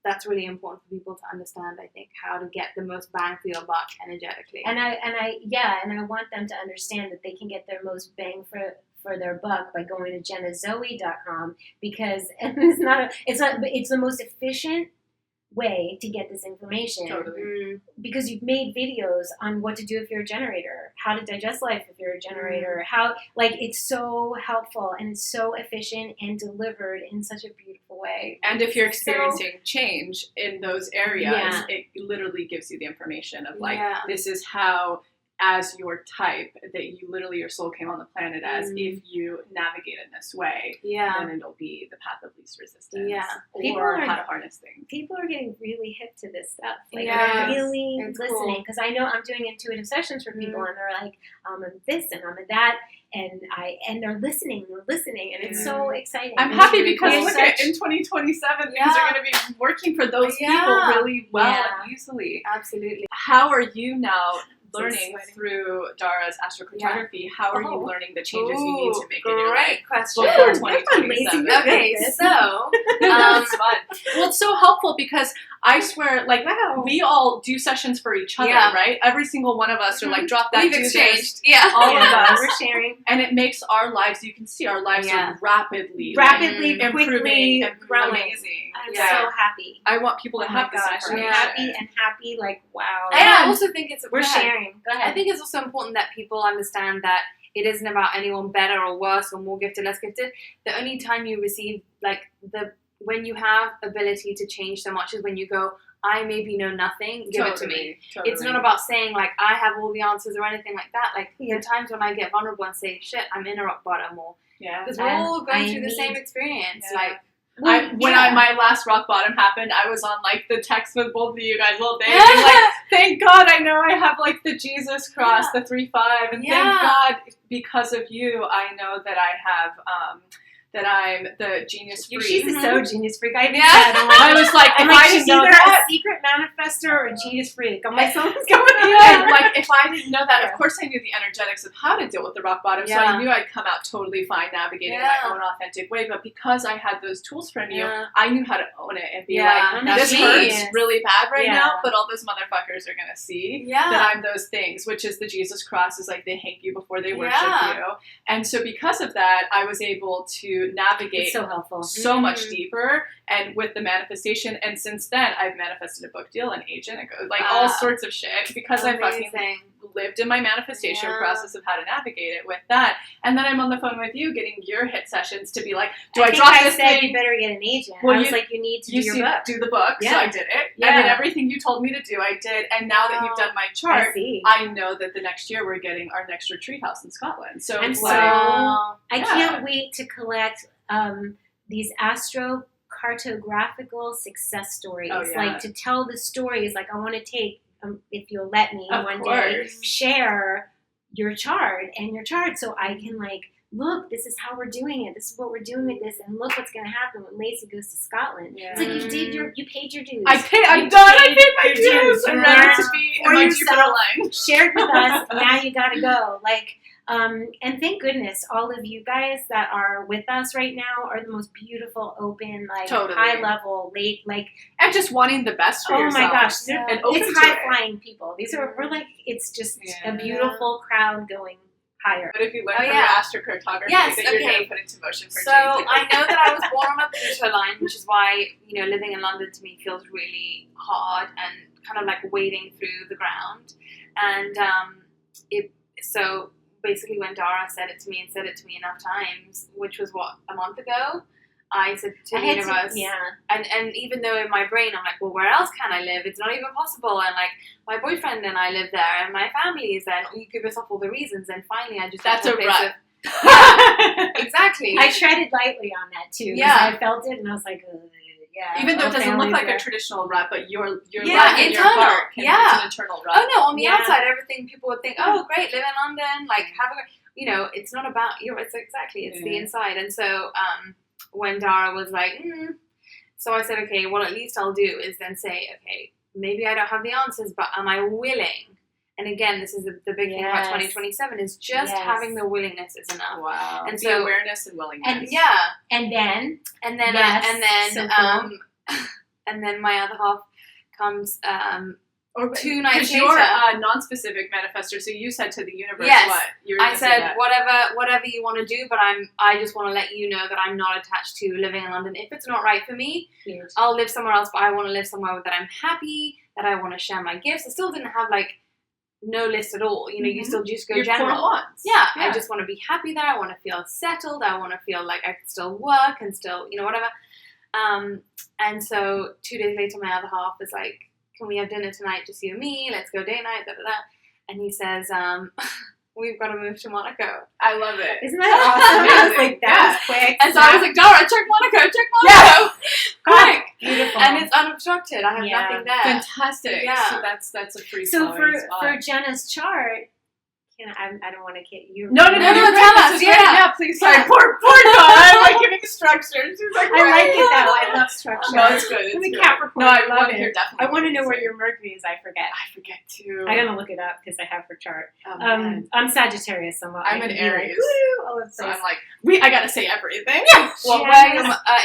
that's really important for people to understand, I think, how to get the most bang for your buck energetically. And I want them to understand that they can get their most bang for their buck by going to jennazoe.com, because it's the most efficient way to get this information. Totally. Because you've made videos on what to do if you're a generator, how to digest life if you're a generator, how, like, it's so helpful and it's so efficient and delivered in such a beautiful way. And if you're So- experiencing change in those areas, Yeah. it literally gives you the information of like, Yeah. this is how, as your type, that you literally, your soul came on the planet as, if you navigate in this way, then it'll be the path of least resistance. Yeah. People Or are- how to harness things. People are getting really hip to this stuff. Like, Yeah. they're really It's listening. cool. Because I know I'm doing intuitive sessions for people, and they're like, I'm this and I'm that, and they're listening, and it's so exciting. I'm It's happy really because cool. look at in 2027, things are going to be working for those people really well Yeah. and easily. Absolutely. How are you now So learning exciting. through Dara's astrocartography? How are you Oh. learning the changes you need to make in your Great life question. before Good one, Lacy. 2027? Good. Okay, so It's fun. Well, it's so helpful because I swear, like, Wow. we all do sessions for each other, Yeah. right? Every single one of us are like, drop that, we've do this. exchanged. Yeah. All of Yeah, us. we're sharing And it makes our lives, you can see our lives Yeah. are rapidly, rapidly, improving quickly and growing. amazing. I'm Yeah. so happy. I want people to Oh my have this gosh, I'm information. happy and happy. Like, wow. And I also think it's We're go ahead. sharing. Go I ahead. think it's also important that people understand that it isn't about anyone better or worse or more gifted, less gifted. The only time you receive, like, when you have ability to change so much is when you go, I maybe know nothing, give it to me. Totally. It's not about saying, like, I have all the answers or anything like that. Like, Yeah. the times when I get vulnerable and say, shit, I'm in a rock bottom, or Yeah. because we're And all going I through the need- same experience. Yeah. Like, My last rock bottom happened, I was on like the text with both of you guys all day, being like, thank God I know I have like the Jesus cross, the 3-5, and Yeah. thank God because of you I know that I have that I'm the genius freak. She's so genius freak. I Yeah. said, I was like, I'm if like, I she's didn't know either that, a secret manifestor or a genius freak. I'm like, something's going on. yeah, like if I didn't know that, Yeah. of course I knew the energetics of how to deal with the rock bottom, so Yeah. I knew I'd come out totally fine navigating Yeah. my own authentic way, but because I had those tools from you, Yeah. I knew how to own it and be Yeah. like, I'm this a hurts genius. really bad right Yeah. now, but all those motherfuckers are gonna see yeah. that I'm those things, which is the Jesus cross is like they hang you before they worship Yeah. you. And so because of that, I was able to navigate It's so helpful. so much deeper and with the manifestation. And since then, I've manifested a book deal, an agent, like all sorts of shit because I fucking Amazing. lived in my manifestation Yeah. process of how to navigate it with that. And then I'm on the phone with you getting your hit sessions to be like, do I think drop I this said thing? you better get an agent. Well, I was you- like, you need to You do see, your book. do the book, so Yeah. I did it. I Yeah. mean, everything you told me to do, I did. And now that you've done my I chart, see. I know that the next year we're getting our next retreat house in Scotland. So I'm it's so- like, Wow. I Yeah. can't wait to collect these astrocartographical success stories. Oh, yeah. Like, to tell the stories. Like, I want to take, if you'll let me Of one day, course. share your chart so I can, like, look, this is how we're doing it. This is what we're doing with this, and look what's going to happen when Lacy goes to Scotland. Yeah. It's like you paid your dues. I'm You done. I paid paid my your dues. I'm You ready learned to be for in my yourself. Jupiter line. shared with us. Now you got to go. Like, and thank goodness all of you guys that are with us right now are the most beautiful, open, like, Totally. high level, late, like, And just wanting the best for oh yourself. my gosh, they're- And open it's to high it. flying people. We're like, it's just Yeah. a beautiful crowd going higher. What have you learned Oh, from yeah. your astrocartography Yes, that you're okay. going to put into motion for So change? I know that I was born on a Pluto line, which is why, you know, living in London to me feels really hard and kind of like wading through the ground. And so basically when Dara said it to me enough times, which was what, a month ago, I said to the universe, yeah. And even though in my brain I'm like, well, where else can I live? It's not even possible. And like my boyfriend and I live there, and my family is there. And you give yourself all the reasons, and finally I just That's a rut. Yeah, exactly. I treaded lightly on that too. Yeah. I felt it, and I was like, yeah. Even though it doesn't look like there. a traditional rut, but your rut in internal. your heart it's an internal rut. Oh no, on the Yeah. outside, everything people would think, oh great, live in London, like have a, it's not about you. It's the inside. And so when Dara was like, so I said, okay, what at least I'll do is then say, okay, maybe I don't have the answers, but am I willing? And again, this is the big thing about 2027 is just having the willingness is enough. Wow. And the so awareness and willingness. and And then so cool. and then my other half comes 2 nights Because later. you're a non-specific manifestor, so you said to the universe what? You were I gonna say said that. whatever you want to do, but I just want to let you know that I'm not attached to living in London. If it's not right for me, Huge. I'll live somewhere else. But I want to live somewhere that I'm happy, that I want to share my gifts. I still didn't have like no list at all. You still just go Your general. core wants. Yeah, I just want to be happy there. I want to feel settled. I want to feel like I can still work and still, whatever. And so 2 days later, my other half is like, can we have dinner tonight, just you and me? Let's go date night, da-da-da. And he says, we've got to move to Monaco. I love it. Isn't that awesome? I was like, that was quick. And so I was like, Dara, check Monaco. Quick. Beautiful. And it's unobstructed. I have nothing there. Fantastic. Yeah. So that's a free So flowing spot. for Jenna's chart, I don't want to get you. No, No, you're tell great. us, This is great. yeah. Yeah, please. Sorry, poor Dara. I'm like giving structure. She's like, I like it though. I love structure. No, it's good. It's I'm a good. Capricorn. No, I I love want to it. hear definitely. I want to know what where your Mercury is. I forget. I forget too. I gotta look it up because I have her chart. Oh, man. I'm Sagittarius. So I'm an Aries. All of So I'm like, I gotta say everything. Well, where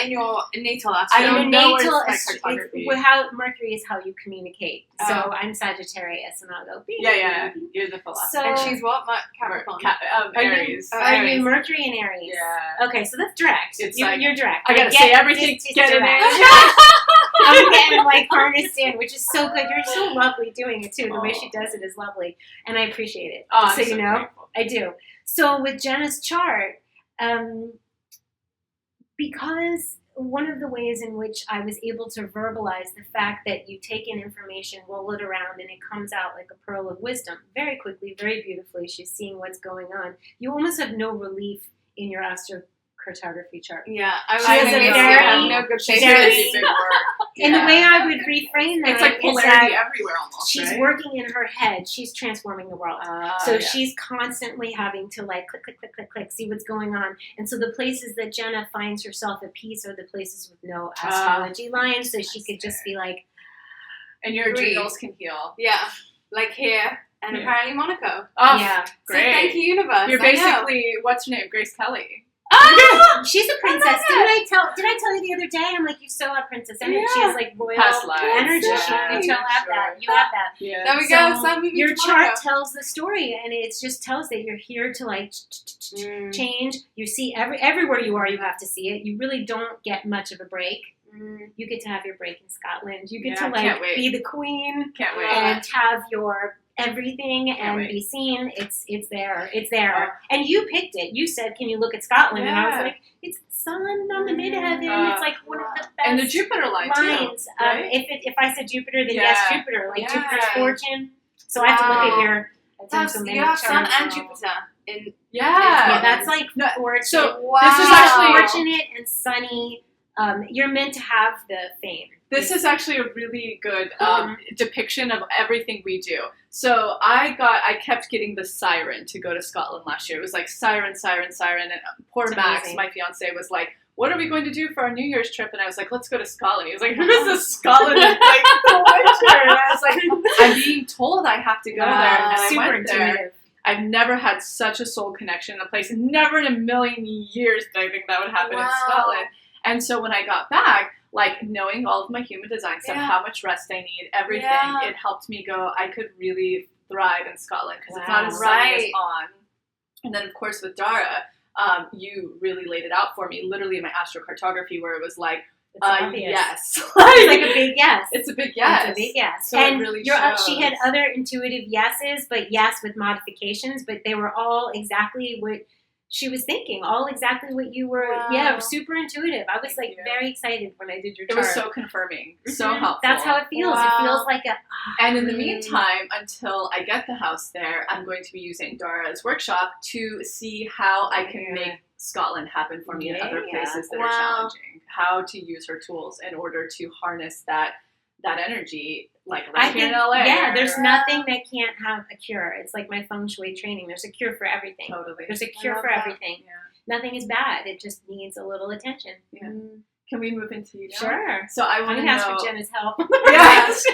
in your natal I astro? don't know natal where's my cartography. how Mercury is how you communicate. Oh. So I'm Sagittarius, and I'll go. Yeah. You're the philosopher. So And she's what? Capricorn. Aries. Are you Mercury and Aries? Yeah. Okay, so that's direct. It's you're direct. I gotta say everything. Get it in. I'm getting like harnessed in, which is so good. You're so lovely doing it too. The way she does it is lovely, and I appreciate it. Oh, so I'm you know, grateful. I do. So with Jenna's chart, because one of the ways in which I was able to verbalize the fact that you take in information, roll it around, and it comes out like a pearl of wisdom very quickly, very beautifully. She's seeing what's going on. You almost have no relief in your astrocartography chart. Yeah, I was She has a very- no good She's patience. really big work. And the way I would reframe that It's like is polarity that everywhere almost. she's right? working in her head. She's transforming the world. So yeah. she's constantly having to like click, see what's going on. And so the places that Jenna finds herself at peace are the places with no astrology lines. So she could just be like, And your Breathe. adrenals can heal. Yeah, like here and Yeah. apparently Monaco. Oh, yeah. great. So thank you, universe. You're I know. basically, what's her name? Grace Kelly. She's a princess. love it. Did I tell you the other day? I'm like, you so have princess energy. She Yeah. has like royal Past lives. energy. Yeah, You have sure. that. You have that. Yeah. There we So go. So moving your to chart Monaco. tells the story, and it just tells that you're here to like Mm. change. You see everywhere you are, you have to see it. You really don't get much of a break. Mm. You get to have your break in Scotland. You get Yeah, to can't like wait. be the queen Can't wait. and have your everything and wait. be seen. It's there. It's there. And you picked it. You said, "Can you look at Scotland?" And I was Yeah. like, "It's the sun on the midheaven. It's like one of the best." And the Jupiter line lines. too. Right? If I said Jupiter, then Yeah. yes, Jupiter. Like Yeah. Jupiter's fortune. So I have to look at your That's, attention. you have Sun and Jupiter in. Yeah. Yeah, that's like No, fortunate. so Wow. this is She's actually fortunate and sunny. You're meant to have the fame. This is actually a really good depiction of everything we do. So I kept getting the siren to go to Scotland last year. It was like siren, siren, siren, and poor It's Max, amazing. my fiance, was like, "What are we going to do for our New Year's trip?" And I was like, "Let's go to Scotland." He was like, "Who is this Scotland in, like the winter?" And I was like, "I'm being told I have to go there," and I Super went there. intuitive. I've never had such a soul connection in a place. Never in a million years did I think that would happen in Scotland. And so when I got back, like knowing all of my human design stuff, how much rest I need, everything, it helped me go, I could really thrive in Scotland because it's not as sunny as on. And then of course with Dara, you really laid it out for me, literally in my astrocartography, where it was like, It's obvious. yes. It's like a big yes. It's a big yes. It's a big yes. So and it really she had shows. other intuitive yeses, but yes with modifications, but they were all exactly what she was thinking all exactly what you were. Wow. Yeah, super intuitive. I was Thank like you. very excited when I did your It chart. was so confirming, so Mhm. helpful. That's how it feels. Wow. It feels like a. And in the meantime, until I get the house there, I'm going to be using Dara's workshop to see how I can make Scotland happen for me in other Yeah. places that Wow. are challenging. How to use her tools in order to harness that energy, like right I here think, in LA. yeah, there's nothing that can't have a cure. It's like my feng shui training. There's a cure for everything. Totally. There's a cure love for that. everything. Yeah. Nothing is bad. It just needs a little attention. Yeah. Can we move into you now? Sure. So I I'm want to going to ask know. for Jenna's help. Yes.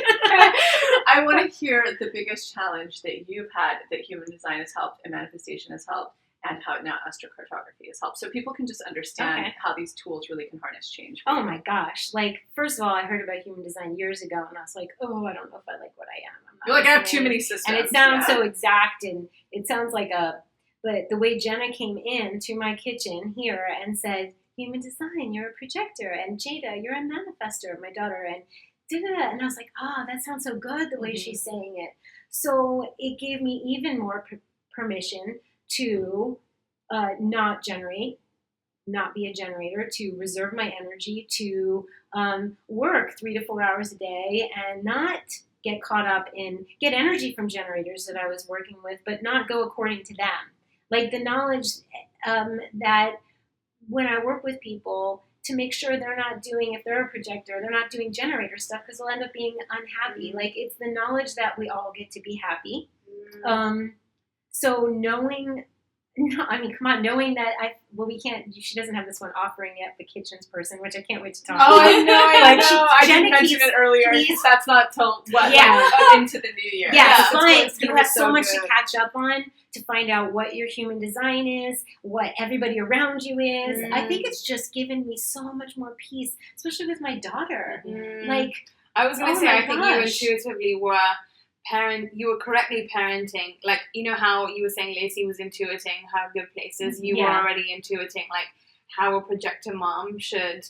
I want to hear the biggest challenge that you've had that human design has helped and manifestation has helped, and how now astrocartography has helped, so people can just understand Okay. how these tools really can harness change. for Oh you. my gosh. Like, first of all, I heard about human design years ago, and I was like, oh, I don't know if I like what I am. I'm not You're like, I have listening. too many systems. And it sounds yeah. so exact, and it sounds like but the way Jenna came in to my kitchen here and said, human design, you're a projector, and Jada, you're a manifester, my daughter, and da-da-da. And I was like, that sounds so good the way she's saying it. So it gave me even more permission to not generate, not be a generator, to reserve my energy, to work 3 to 4 hours a day and not get caught up in, get energy from generators that I was working with, but not go according to them. Like the knowledge that when I work with people, to make sure they're not doing, if they're a projector, they're not doing generator stuff because they'll end up being unhappy. Like it's the knowledge that we all get to be happy. So knowing, knowing that we can't, she doesn't have this one offering yet, the kitchens person, which I can't wait to talk about. Oh, I know, I Like, know. I Jenna didn't mention keeps- it earlier. please- That's not till Yeah. into the new year. Yeah, it's fine. it's gonna You be have so much good. to catch up on to find out what your human design is, what everybody around you is. I think it's just given me so much more peace, especially with my daughter. Like, I was going oh to say, my I think gosh. you intuitively you were correctly parenting. Like, you know how you were saying Lacy was intuiting her good places. You were Yeah. already intuiting, like, how a projector mom should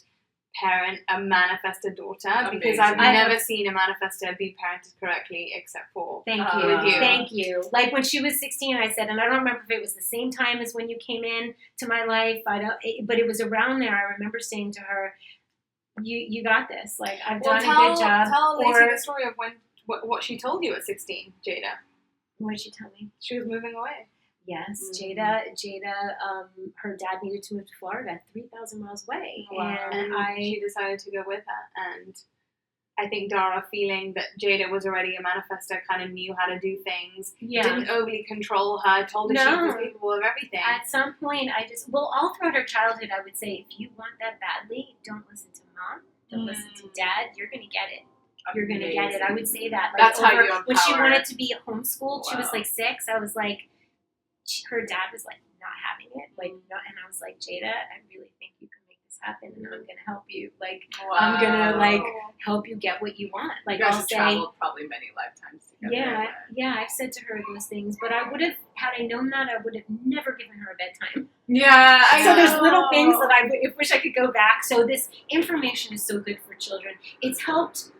parent a manifestor daughter. Because I've Amazing. never seen a manifestor be parented correctly except for thank with you. you. Thank you. Like when she was 16, I said, and I don't remember if it was the same time as when you came in to my life, but it was around there. I remember saying to her, you got this. Like, I've done a good job. Tell Lacy Or, the story of what she told you at 16, Jada. what did she tell me? She was moving away. Yes, Mm. Jada, her dad needed to move to Florida, 3,000 miles away. And And she decided to go with her. And I think Dara, feeling that Jada was already a manifestor, kind of knew how to do things, didn't overly control her, told her she No. was capable of everything. At some point, all throughout her childhood, I would say, if you want that badly, don't listen to mom, don't listen to dad, you're going to get it. You're going to get it. I would say that. Like, That's how you when she empower. wanted to be homeschooled, she was Wow. like 6. I was like, her dad was like not having it. Like, not, and I was like, Jada, I really think you can make this happen, and I'm going to help you. Like, I'm going to, like, help you get what you want. Like, You guys I'll have say, traveled probably many lifetimes together. yeah, I've said to her those things, but I would have, had I known that, I would have never given her a bedtime. Yeah. I So there's know. little things that I wish I could go back. So this information is so good for children. It's helped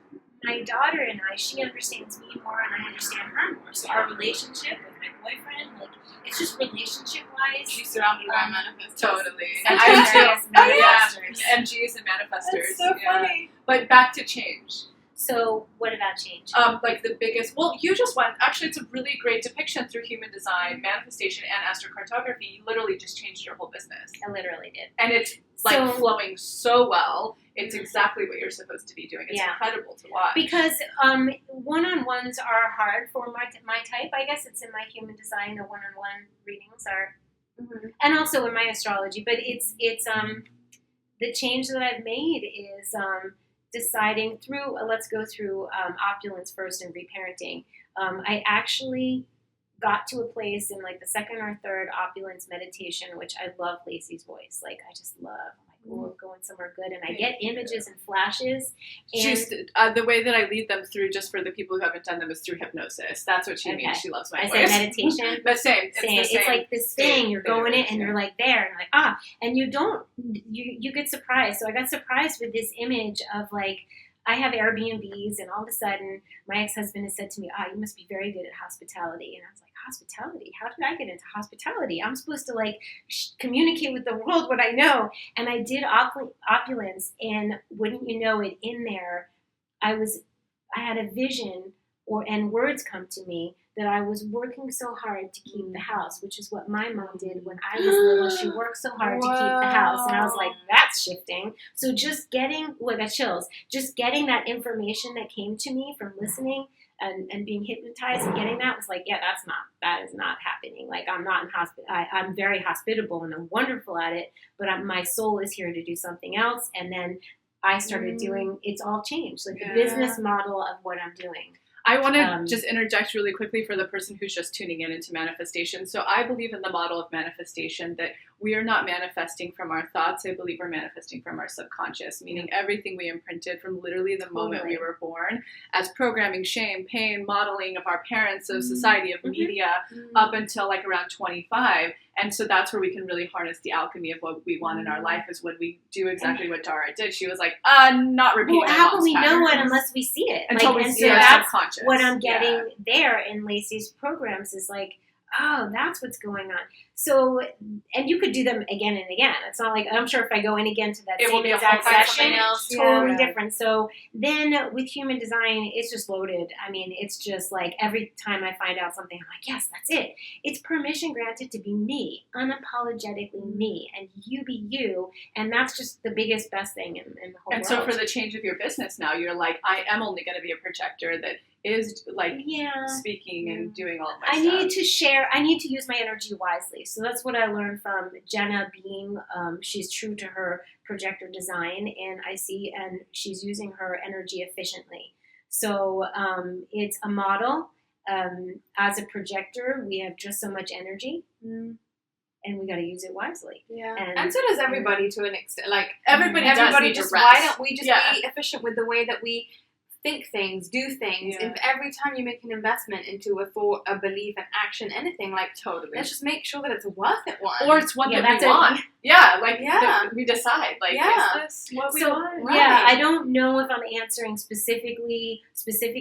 my daughter and I. She understands me more, and I understand her more. So our relationship with my boyfriend, like, it's just relationship-wise. She's surrounded by manifestors. Totally. Such I as too. manifestors. MGs and manifestors. That's so yeah. funny. But back to change. So what about change? Like the biggest, well, you just went, actually it's a really great depiction through human design, manifestation, and astrocartography. You literally just changed your whole business. I literally did. And it's like So- flowing so well. It's exactly what you're supposed to be doing. It's Yeah. incredible to watch. Because one-on-ones are hard for my type. I guess it's in my human design. The one-on-one readings are, and also in my astrology. But it's the change that I've made is deciding through. Let's go through opulence first and reparenting. I actually got to a place in like the second or third opulence meditation, which I love Lacy's voice. Like, I just love. I'm like, oh, going somewhere good, and I get images and flashes. And She's the way that I lead them through, just for the people who haven't done them, is through hypnosis. That's what she means. She loves my I voice. say meditation. The same. It's Saying, the same. it's like this thing, you're going in and Yeah. you're like there, and like, and you get surprised. So I got surprised with this image of like, I have Airbnbs, and all of a sudden my ex-husband has said to me, you must be very good at hospitality. And I was like, hospitality. How did I get into hospitality? I'm supposed to like communicate with the world what I know. And I did opulence, and wouldn't you know it, in there, I had a vision, and words come to me that I was working so hard to keep the house, which is what my mom did when I was little. She worked so hard to keep the house, and I was like, that's shifting. So just getting, I got chills, just getting that information that came to me from listening and being hypnotized and getting that was like, yeah, that is not happening. Like, I'm not in I'm very hospitable and I'm wonderful at it, but my soul is here to do something else. And then I started doing, it's all changed, like the business model of what I'm doing. I want to just interject really quickly for the person who's just tuning in into manifestation. So I believe in the model of manifestation that we are not manifesting from our thoughts. I believe we're manifesting from our subconscious, meaning everything we imprinted from literally the moment we were born as programming, shame, pain, modeling of our parents, of society, of media, up until like around 25. And so that's where we can really harness the alchemy of what we want in our life, is when we do exactly what Dara did. She was like, not repeating my how can we patterns. know it unless we see it? Until we see our subconscious. What I'm getting there in Lacy's programs is like, oh, that's what's going on. So, and you could do them again and again. It's not like, I'm sure if I go in again to that same exact session, totally different. So then with human design, it's just loaded. I mean, it's just like every time I find out something, I'm like, yes, that's it. It's permission granted to be me, unapologetically me, and you be you. And that's just the biggest, best thing in the whole world. And so for the change of your business now, you're like, I am only going to be a projector that is like speaking and doing all of my stuff. I need to use my energy wisely. So that's what I learned from Jenna being, she's true to her projector design, and she's using her energy efficiently. So it's a model. As a projector, we have just so much energy. And we got to use it wisely. Yeah, and so does everybody to an extent. Like everybody just why don't we just be efficient with the way that we think things, do things. If every time you make an investment into a thought, a belief, an action, anything, like let's just make sure that it's a worth it one. Or it's one that we want. We decide, like, is this what we want? Right. Yeah, I don't know if I'm answering specific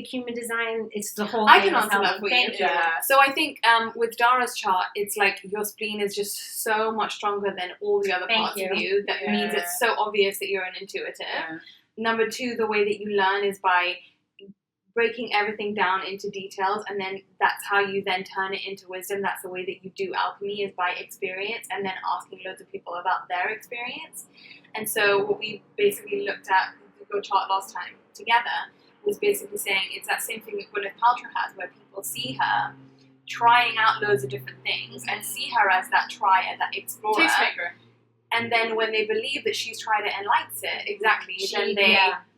human design. It's the whole I thing. can answer that for you. Yeah. So I think with Dara's chart, it's like your spleen is just so much stronger than all the other parts of you. That means it's so obvious that you're an intuitive. Yeah. Number two, the way that you learn is by breaking everything down into details, and then that's how you then turn it into wisdom. That's the way that you do alchemy, is by experience, and then asking loads of people about their experience. And so what we basically looked at your chart last time together was basically saying it's that same thing that Gwyneth Paltrow has, where people see her trying out loads of different things and see her as that trier, that explorer. Tastemaker. And then when they believe that she's tried it and likes it,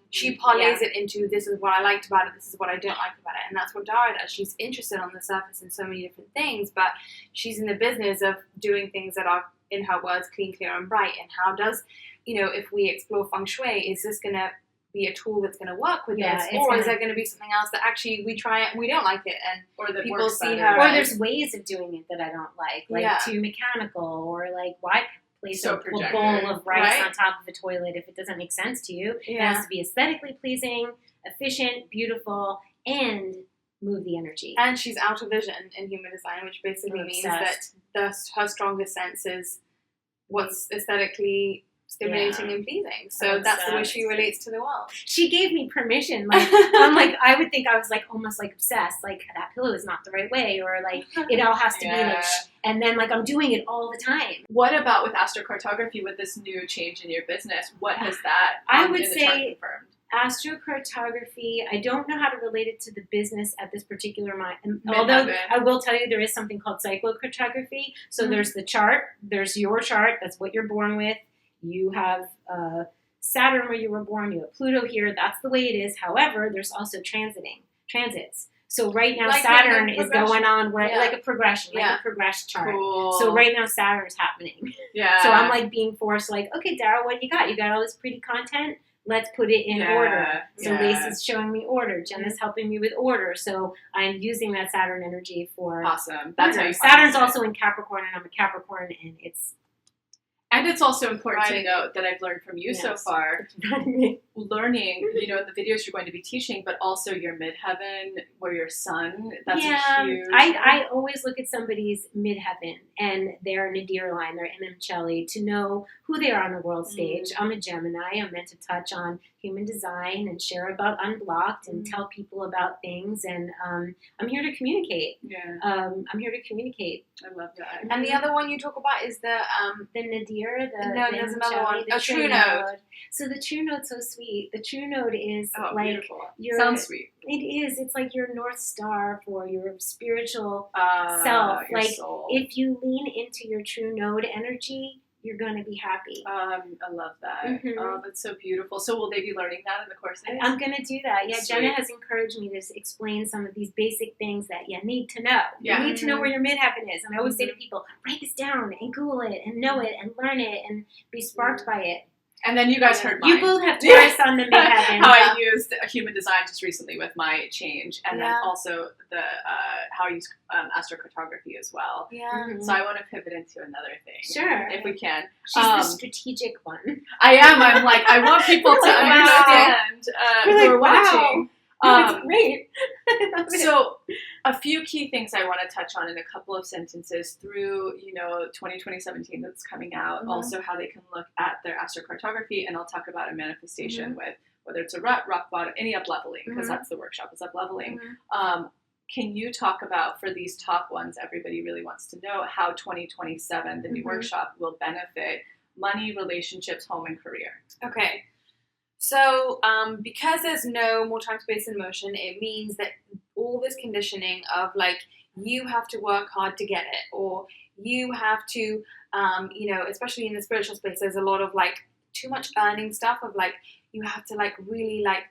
she parlays it into, this is what I liked about it, this is what I don't like about it. And that's what Dara does. She's interested on the surface in so many different things, but she's in the business of doing things that are, in her words, clean, clear, and bright. And how does, if we explore feng shui, is this going to be a tool that's going to work with this? Or is there going to be something else that actually we try it and we don't like it, and or that people see better. her Or there's ways of doing it that I don't like too mechanical, or like why place a bowl of rice on top of a toilet if it doesn't make sense to you. It has to be aesthetically pleasing, efficient, beautiful, and move the energy. And she's out of vision in human design, which basically means that her strongest sense is what's aesthetically stimulating and pleasing. So that's the way she relates to the world. She gave me permission. Like, I'm like, I would think I was like almost like obsessed. Like, that pillow is not the right way, or like it all has to be like. And then like I'm doing it all the time. What about with astrocartography, with this new change in your business? What has that? I would say astrocartography. I don't know how to relate it to the business at this particular moment. Although I will tell you there is something called cyclocartography. So there's the chart. There's your chart. That's what you're born with. You have Saturn where you were born. You have Pluto here. That's the way it is. However, there's also transits. So right now like Saturn is going on like a progression, like a progression chart. Cool. So right now Saturn's happening. Yeah. So I'm like being forced, like, okay, Dara, what you got? You got all this pretty content. Let's put it in order. So Lacy's showing me order. Jenna's helping me with order. So I'm using that Saturn energy for awesome. That's how you Saturn's also in Capricorn, and I'm a Capricorn, and it's And it's also important Right. to note that I've learned from you so Yes. far, learning, you know, in the videos you're going to be teaching, but also your midheaven, where your sun, that's a huge... I always look at somebody's midheaven and their nadir line, their MM to know who they are on the world stage. I'm a Gemini. I'm meant to touch on human design and share about Unblocked and tell people about things. And I'm here to communicate. Yeah, I'm here to communicate. I love that. And the other one you talk about is the The nadir, No, the there's another Chali, one. the A true node. So the true node's so sweet. The true node is like beautiful. your... Sounds sweet. It is. It's like your North Star for your spiritual self. Your Like soul. if you lean into your true node energy, you're going to be happy. I love that. Mhm. Oh, that's so beautiful. So will they be learning that in the courses? I'm going to do that. Yeah, Sweet. Jenna has encouraged me to explain some of these basic things that you need to know. Yeah. You need to know where your midheaven is. And I always say to people, write this down and Google it and know it and learn it and be sparked by it. And then you guys heard mine. You both have Taurus on the midheaven. How I used a human design just recently with my change, and then Yeah. also the how I use astrocartography as well. Yeah. Mhm. So I want to pivot into another thing, Sure. if we can. She's the strategic one. I am. I'm like, I want people to understand who You're are like, watching. That's great. So a few key things I want to touch on in a couple of sentences through, 2017 that's coming out, also how they can look at their astrocartography, and I'll talk about a manifestation with whether it's a rut, rock bottom, any up-leveling, because that's the workshop, is up-leveling. Can you talk about, for these top ones, everybody really wants to know how 2027, the new workshop, will benefit money, relationships, home, and career? Okay. So, because there's no more time, space, and motion, it means that all this conditioning of like, you have to work hard to get it, or you have to, especially in the spiritual space, there's a lot of like too much earning stuff of like, you have to like really like,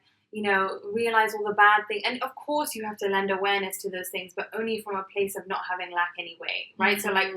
realize all the bad things. And of course you have to lend awareness to those things, but only from a place of not having lack anyway, right? So like,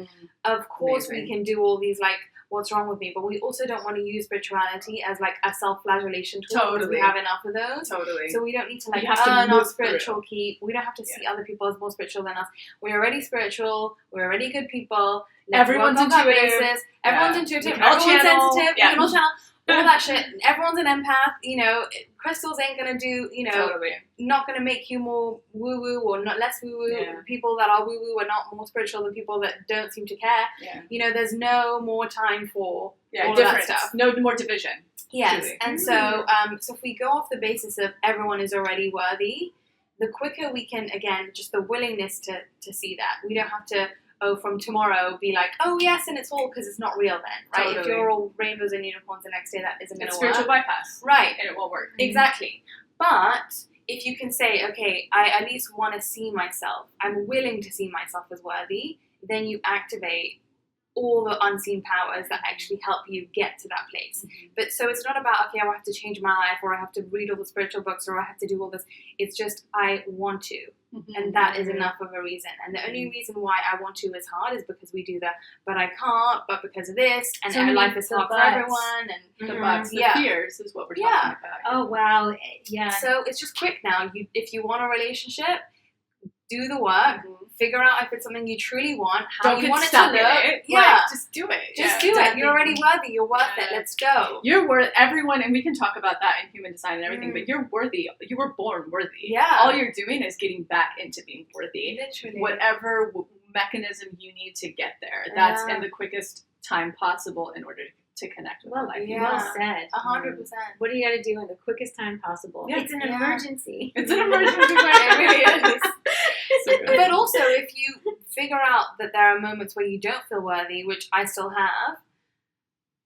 of course we can do all these like, what's wrong with me? But we also don't want to use spirituality as like a self-flagellation tool because we have enough of those. Totally. So we don't need to like We have to earn move our spiritual keep. We don't have to see other people as more spiritual than us. We're already spiritual. We're already good people. Everyone's work on that intuitive. basis. Everyone's We intuitive. can all Everyone's channel. sensitive. Yeah. We can all channel. All that shit. Everyone's an empath. Crystals ain't gonna do, Totally. not gonna make you more woo-woo or not less woo-woo. Yeah. People that are woo-woo are not more spiritual than people that don't seem to care. Yeah. There's no more time for all of that different stuff. No more division. Yes, Truly. and so if we go off the basis of everyone is already worthy, the quicker we can, again, just the willingness to see that. We don't have to, from tomorrow be like, oh yes, and it's all, because it's not real then, right? Totally. If you're all rainbows and unicorns the next day, that isn't going It's to work. spiritual bypass. Right. And it won't work. Exactly. But if you can say, okay, I at least want to see myself, I'm willing to see myself as worthy, then you activate all the unseen powers that actually help you get to that place. But so it's not about, okay, I have to change my life, or I have to read all the spiritual books, or I have to do all this. It's just, I want to. And that is enough of a reason. And the only reason why I want to is hard is because we do that, but I can't, but because of this, and So our many life is hard for buts. everyone. And The buts, the fears is what we're talking about. Oh, wow. Yeah. so it's just quick now. If you want a relationship, do the work. Figure out if it's something you truly want, how Don't you get want it to stuck look. in it. Yeah. Like, just do it. Just do it. You're already worthy. You're worth it. Let's go. You're worth everyone, and we can talk about that in human design and everything, but you're worthy. You were born worthy. Yeah. All you're doing is getting back into being worthy. Literally. Whatever mechanism you need to get there, that's in the quickest time possible in order to connect with the life. Well said. 100%. What do you got to do in the quickest time possible? Yeah. It's an emergency. It's an emergency. It really is. So good. But also, if you figure out that there are moments where you don't feel worthy, which I still have,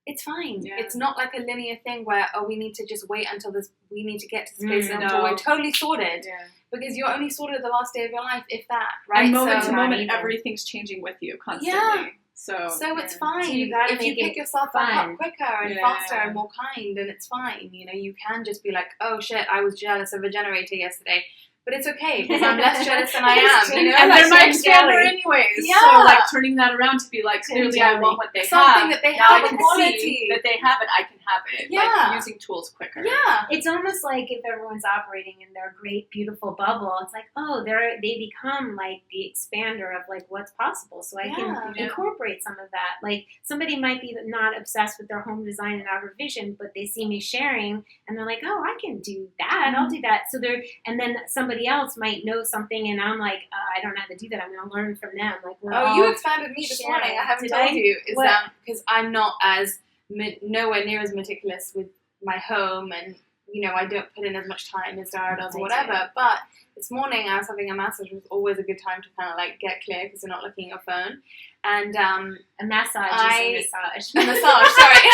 it's fine. Yeah. It's not like a linear thing where, we need to just wait until this, we need to get to this place until No. we're totally sorted. Yeah. Because you're only sorted the last day of your life, if that, right? And moment so, to moment, either. everything's changing with you constantly. Yeah. So it's fine. So you gotta if you make pick it yourself back fun. up quicker and faster and more kind, then it's fine. You can just be like, oh shit, I was jealous of a generator yesterday. But it's okay because I'm less jealous than I am. You know? And Like, they're my so expander jelly. anyways. Yeah. So like turning that around to be like, clearly I jelly. want what they Something have. that they Now have, I a can quality. see that they have it. I can have it. Yeah. Like using tools quicker. Yeah. It's almost like if everyone's operating in their great, beautiful bubble, it's like, oh, they become like the expander of like what's possible. So I can Yeah. incorporate some of that. Like somebody might be not obsessed with their home design and outer vision, but they see me sharing and they're like, oh, I can do that. I'll do that. So and then somebody else might know something and I'm like, I don't know how to do that. I'm going to learn from them. Like we're all You expanded me this sharing. morning. I haven't Did told I? you. Is What? because I'm not as nowhere near as meticulous with my home, and you know I don't put in as much time as Dara does or I whatever. do. But this morning I was having a massage, which was always a good time to kind of like get clear because you're not looking at your phone. And a massage I- is a massage. a massage, sorry.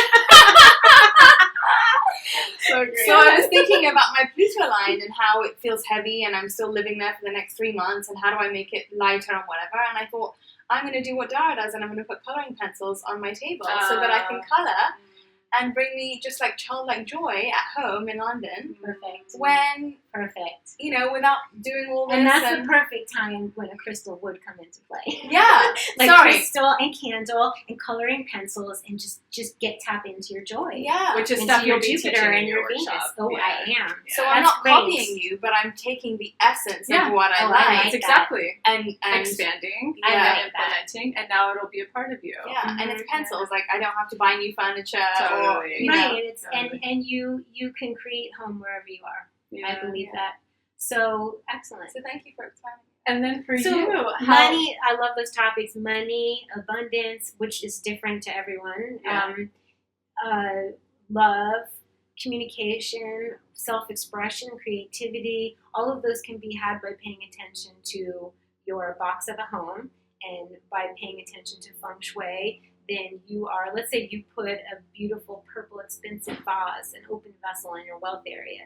So great. So I was thinking about my Pluto line and how it feels heavy and I'm still living there for the next 3 months and how do I make it lighter and whatever. And I thought, I'm going to do what Dara does and I'm going to put colouring pencils on my table so that I can colour and bring me just like childlike joy at home in London Perfect. when, Perfect. you know, without doing all this. And that's the perfect time when a crystal would come into play. Yeah, Like sorry. crystal and candle and coloring pencils and just tap into your joy. Yeah. Which is Into stuff your you'll be Jupiter teaching and in your your Venus. workshop. Oh, Yeah. I am. So Yeah. I'm That's not great. copying you, but I'm taking the essence Yeah. of what I Oh, I like like That's exactly. and Expanding I yeah, like and implementing, and now it'll be a part of you. yeah, and it's Mhm. pencils. Like I don't have to buy new furniture or Totally. you Right, know. and it's Totally. and you can create home wherever you are. Yeah. I believe that. So excellent. So thank you for explaining. And then for So you, how, money, I love those topics. Money, abundance, which is different to everyone. Yeah. Love, communication, self-expression, creativity. All of those can be had by paying attention to your box of a home, and by paying attention to feng shui. Then you are, let's say you put a beautiful purple expensive vase, an open vessel in your wealth area.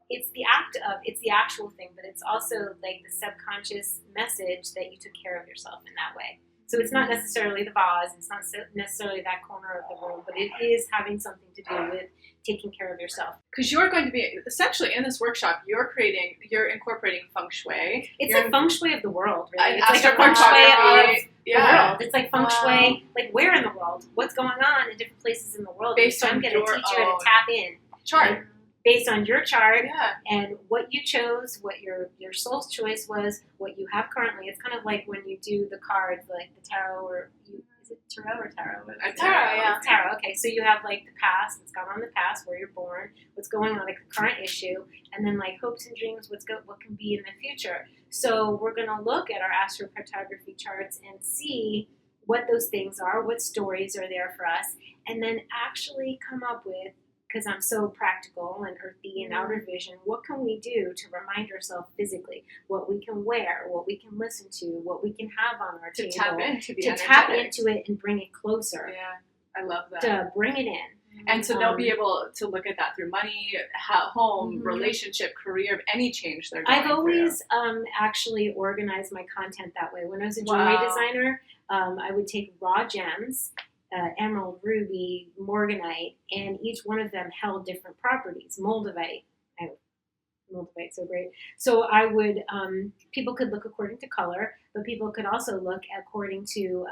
It's the actual thing, but it's also like the subconscious message that you took care of yourself in that way. So it's not necessarily the vase, it's not necessarily that corner of the room, but it is having something to do with taking care of yourself. because you're going to be essentially in this workshop, you're incorporating feng shui. It's You're like feng shui of the world, really. It's like a astrocartography. feng shui of the Yeah. world. It's like feng shui, like where in the world, what's going on in different places in the world. Based I'm on going to your teach you how own to tap in. Chart. Based on your chart Yeah. and what you chose, what your soul's choice was, what you have currently. It's kind of like when you do the cards, like the tarot, is it tarot or tarot? Tarot, yeah. It's tarot. Okay, so you have like the past, it's gone on the past, where you're born, what's going on, like the current issue, and then like hopes and dreams, what can be in the future. So we're going to look at our astrocartography charts and see what those things are, what stories are there for us, and then actually come up with, because I'm so practical and earthy and outer vision, what can we do to remind ourselves physically what we can wear, what we can listen to, what we can have on our To table, tap into the to tap energetics. into it and bring it closer, Yeah. I love that. to bring it in. And so they'll be able to look at that through money, home, Mhm. relationship, career, any change they're going I've through. always actually organized my content that way. When I was a jewelry Wow. designer, I would take raw gems, emerald, ruby, morganite, and each one of them held different properties. Moldavite, Moldavite's so great. So I would, people could look according to color, but people could also look according to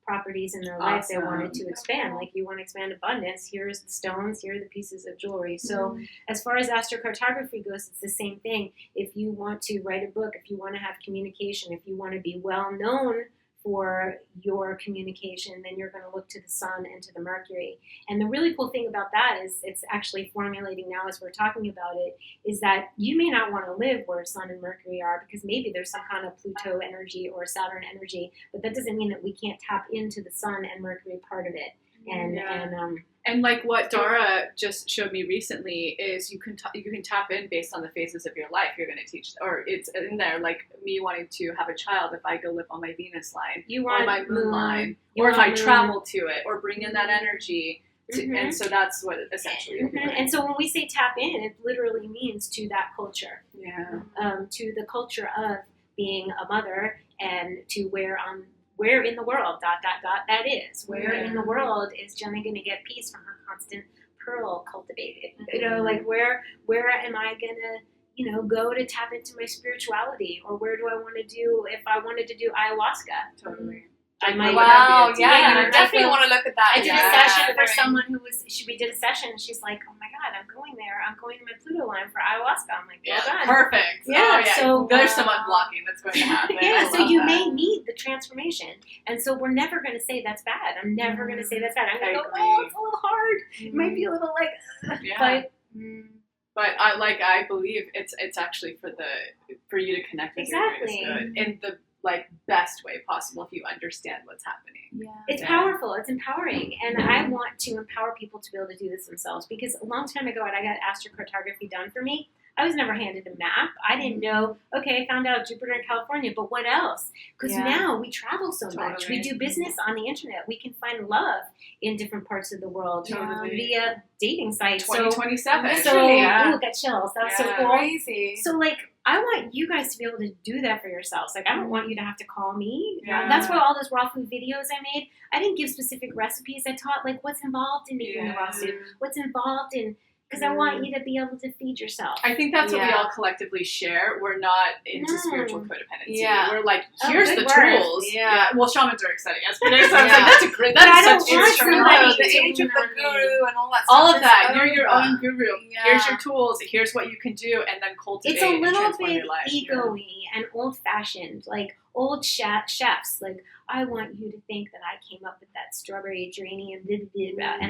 properties in their life they wanted to expand. Like you want to expand abundance, here's the stones, here are the pieces of jewelry. So as far as astrocartography goes, it's the same thing. If you want to write a book, if you want to have communication, if you want to be well known for your communication, then you're going to look to the sun and to the Mercury. And the really cool thing about that is it's actually formulating now as we're talking about it, is that you may not want to live where Sun and Mercury are because maybe there's some kind of Pluto energy or Saturn energy, but that doesn't mean that we can't tap into the Sun and Mercury part of it. And, Yeah. And like what Dara just showed me recently is you can tap in based on the phases of your life you're going to teach, or it's in there like me wanting to have a child if I go live on my Venus line you or want my moon line, you or if want I moon. travel to it or bring in that energy. Mhm. And so that's what essentially you're doing. And so when we say tap in, it literally means to that culture, Yeah. to the culture of being a mother, and to where in the world, ... that is. Where in the world is Jenna going to get peace from her constant pearl cultivated? You know, like where am I going to go to tap into my spirituality, or where do I want to do, if I wanted to do ayahuasca. Totally. I might. Wow, Yeah, you definitely want to look at that. I did a session for someone who we did a session, and she's like, oh my God, I'm going there. I'm going to my Pluto line for ayahuasca. I'm like, well done. Perfect. Yeah, so there's some unblocking that's going to happen. Yeah, so you may need the transformation. And so we're never going to say that's bad. I'm never going to say that's bad. I'm going to go, it's a little hard. It might be a little but I believe it's actually for you to connect with your greatest good in the best way possible if you understand what's happening. Yeah. It's powerful. It's empowering. And I want to empower people to be able to do this themselves, because a long time ago when I got astrocartography done for me, I was never handed a map. I didn't know, okay, I found out Jupiter in California, but what else? Because now we travel so much. We do business on the internet. We can find love in different parts of the world via dating sites. 2027. Got chills. That's so cool. Crazy. So, I want you guys to be able to do that for yourselves. I don't want you to have to call me. That's why all those raw food videos I made, I didn't give specific recipes. I taught, what's involved in making the raw soup, what's involved in, because I want you to be able to feed yourself. I think that's what we all collectively share. We're not into spiritual codependency. Yeah. We're here's the tools. Yeah. Well, shamans are exciting us, but it's that's a great. That's such the age of the guru and all that. All of that. You're your own guru. Yeah. Here's your tools. Here's what you can do, and then cultivate. It's a little and bit your life. ego-y and old-fashioned, old chefs. I want you to think that I came up with that strawberry geranium, and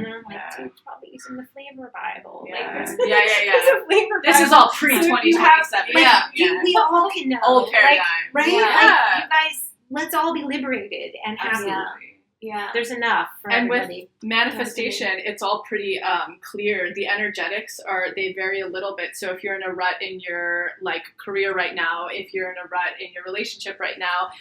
then I'm dude, probably using the flavor Bible. Yeah. This is all pre-2027. We all can know. Old paradigm. Right? Yeah. You guys, let's all be liberated and happy. Yeah. There's enough for everybody. With manifestation, it's all pretty clear. The energetics they vary a little bit. So if you're in a rut in your career right now, if you're in a rut in your relationship right now,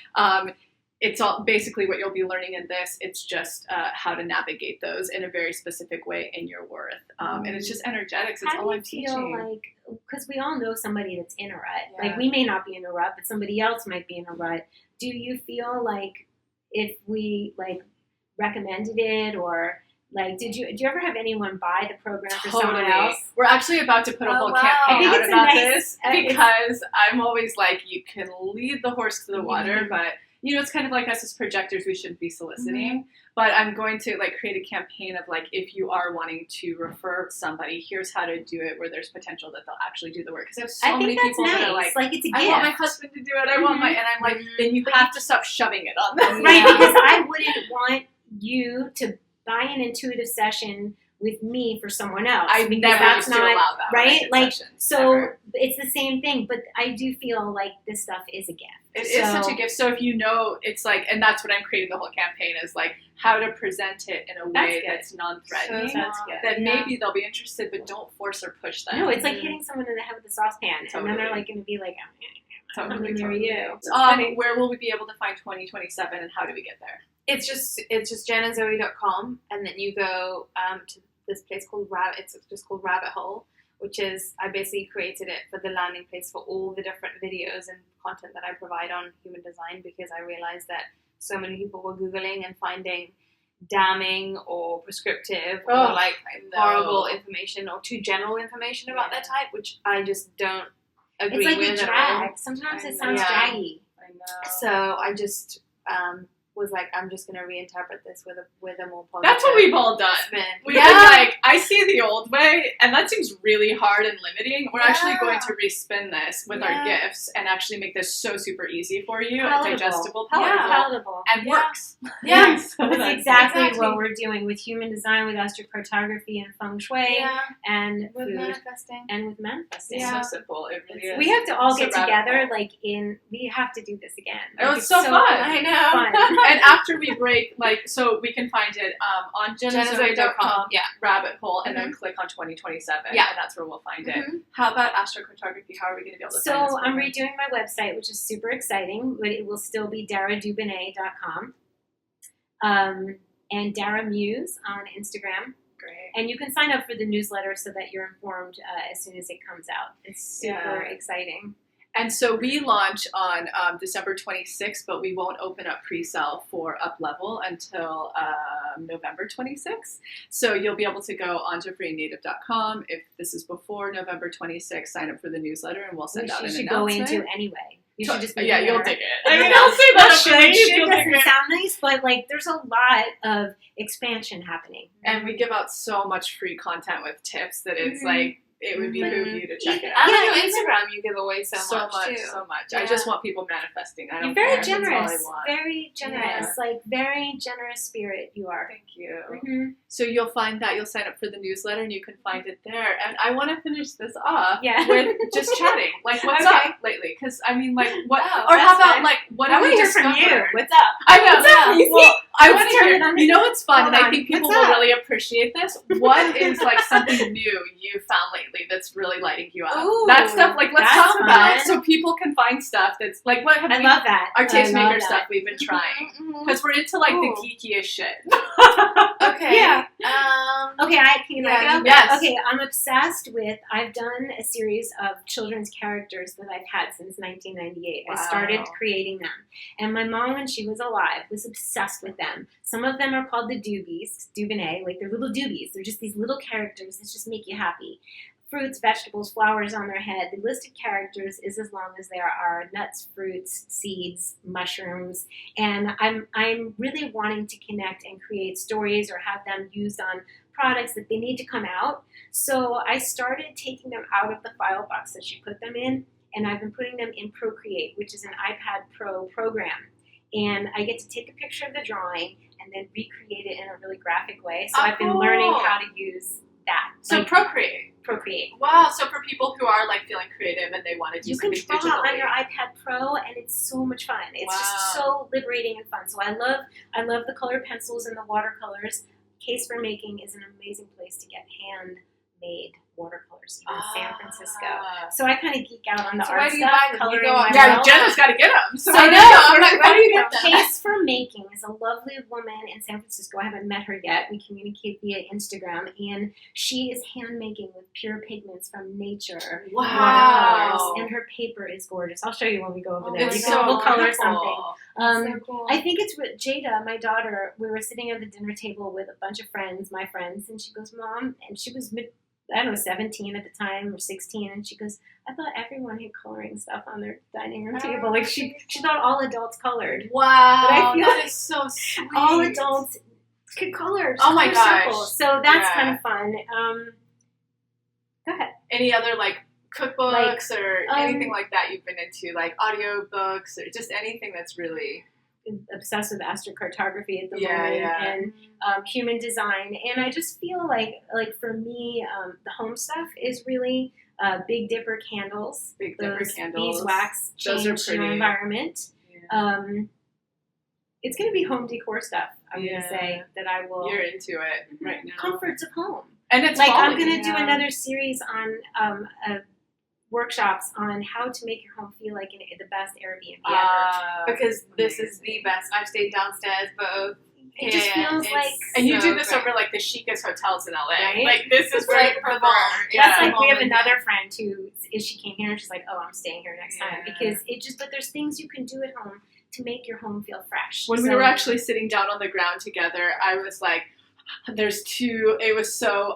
it's all basically what you'll be learning in this. It's just how to navigate those in a very specific way in your worth. And it's just energetics. It's all I'm teaching. Because we all know somebody that's in a rut. We may not be in a rut, but somebody else might be in a rut. Do you feel if we recommended it, or did you ever have anyone buy the program for someone else? We're actually about to put a whole campaign out about this, because I'm always you can lead the horse to the water, but it's kind of like us as projectors, we shouldn't be soliciting. But I'm going to create a campaign of if you are wanting to refer somebody, here's how to do it, where there's potential that they'll actually do the work. Because I have so many people that are it's a gift. I want my husband to do it. I want and I'm then you have to stop shoving it on them. Right, because I wouldn't want you to buy an intuitive session with me for someone else. I never used to allow that. Right? It's the same thing, but I do feel this stuff is a gift. It is such a gift. So if it's and that's what I'm creating the whole campaign is how to present it in a way that's non-threatening. So that's good. That maybe they'll be interested, but don't force or push them. No, it's like hitting someone in the head with a saucepan, and then they're going to be totally. You. Where will we be able to find 2027, and how do we get there? It's just jennazoe.com, and then you go to this place called It's just called Rabbit Hole, which is, I basically created it for the landing place for all the different videos and content that I provide on human design, because I realized that so many people were Googling and finding damning or prescriptive or horrible information or too general information about their type, which I just don't agree with at all. Sometimes it sounds draggy. I know. So I just was I'm just going to reinterpret this with a more positive. That's what we've all done. Spin. We've been I see the old way, and that seems really hard and limiting. We're actually going to respin this with our gifts and actually make this so super easy for you, digestible, palatable, and works. Yeah, so that's exactly what we're doing with human design, with astrocartography and feng shui, and with food, manifesting. and with manifesting. It's so simple. It really is. We have to all get together. We have to do this again. It's so fun. I know. And after we break, so we can find it on jennazoe.com, rabbit hole, and then click on 2027, and that's where we'll find it. How about astrocartography? How are we going to be able to find this? So I'm redoing my website, which is super exciting, but it will still be daradubinet.com, and Dara Muse on Instagram. Great. And you can sign up for the newsletter so that you're informed as soon as it comes out. It's super exciting. And so we launch on December 26th, but we won't open up pre-sale for Up Level until November 26th. So you'll be able to go on jeffreynative.com. If this is before November 26th, sign up for the newsletter and we'll send out an announcement. You should go into anyway. You should just yeah, you'll dig it. I mean, I'll say that should doesn't sound nice, but like there's a lot of expansion happening. And we give out so much free content with tips that it's like, it would behoove you to check it And out. on your Instagram, you give away so much too. So much. Yeah. I just want people manifesting. I don't You're very care. generous. That's all I want. Very generous. Like very generous spirit you are. Thank you. Mm-hmm. So you'll find that you'll sign up for the newsletter and you can find it there. And I want to finish this off with just chatting. Like, what's up lately? Because I mean, like, what? Or how about like, what have you discovered? From you. What's up? I know. What's up? Yeah. Well, I want to hear. You know what's fun, Hold and on. I think people What's will up? really appreciate this. What is like something new you found lately that's really lighting you up? Ooh, that stuff. Like, let's that's talk about fun. so people can find stuff that's like what have I we? love that. Our tastemaker that. stuff we've been trying because we're into like the geekiest shit. Okay. Yeah. Okay, I can Yeah, I go? yes. Okay, I'm obsessed with. I've done a series of children's characters that I've had since 1998. Wow. I started creating them, and my mom, when she was alive, was obsessed with them. Some of them are called the Dubinet, like they're little doobies. They're just these little characters that just make you happy. Fruits, vegetables, flowers on their head. The list of characters is as long as there are nuts, fruits, seeds, mushrooms, and I'm really wanting to connect and create stories or have them used on products that they need to come out. So I started taking them out of the file box that she put them in, and I've been putting them in Procreate, which is an iPad Pro program. And I get to take a picture of the drawing and then recreate it in a really graphic way. So I've been learning how to use that. So like, Procreate. Wow. So for people who are like feeling creative and they want to do You can something draw digitally. on your iPad Pro, and it's so much fun. It's Wow. just so liberating and fun. So I love the colored pencils and the watercolors. Case for Making is an amazing place to get handmade watercolors in San Francisco. So I kind of geek out on the art where do you stuff. buy them? Coloring You go on- my Yeah, world. Jenna's got to get them. So I know. I'm like, where do you get them? Case for Making is a lovely woman in San Francisco. I haven't met her yet. We communicate via Instagram, and she is hand making with pure pigments from nature. Wow. Watercolors, and her paper is gorgeous. I'll show you when we go over there. It's You so can we'll color wonderful. something. So cool. I think it's with Jada, my daughter. We were sitting at the dinner table with a bunch of friends, my friends, and she goes, "Mom," and she was 17 at the time or 16, and she goes, "I thought everyone had coloring stuff on their dining room table. Like she thought all adults colored. Wow. But I feel that like is so sweet. All adults could color. Oh my color gosh. circles. So that's Yeah. kind of fun. Go ahead. Any other like cookbooks or anything like that you've been into, like audiobooks or just anything that's really Obsessed with astrocartography at the Yeah, moment yeah. and human design, and I just feel like for me, the home stuff is really Big Dipper candles. Big Dipper Those candles. beeswax Those are change your pretty. environment. Yeah. It's going to be home decor stuff. I'm going Yeah. to say that I will. You're into it right now. Comforts of home. And it's Like I'm falling. going to do another series on workshops on how to make your home feel like the best Airbnb ever. Because this is the best. I've stayed downstairs both. It just feels like. And you so do this great. over like the chicest hotels in LA. Right? Like this is It's where like Provence. That's Yeah. like we have Moment. another friend who she came here and she's like, "Oh, I'm staying here next time," Yeah. because it just. But there's things you can do at home to make your home feel fresh. When we So- were actually sitting down on the ground together, I was like, there's two, it was so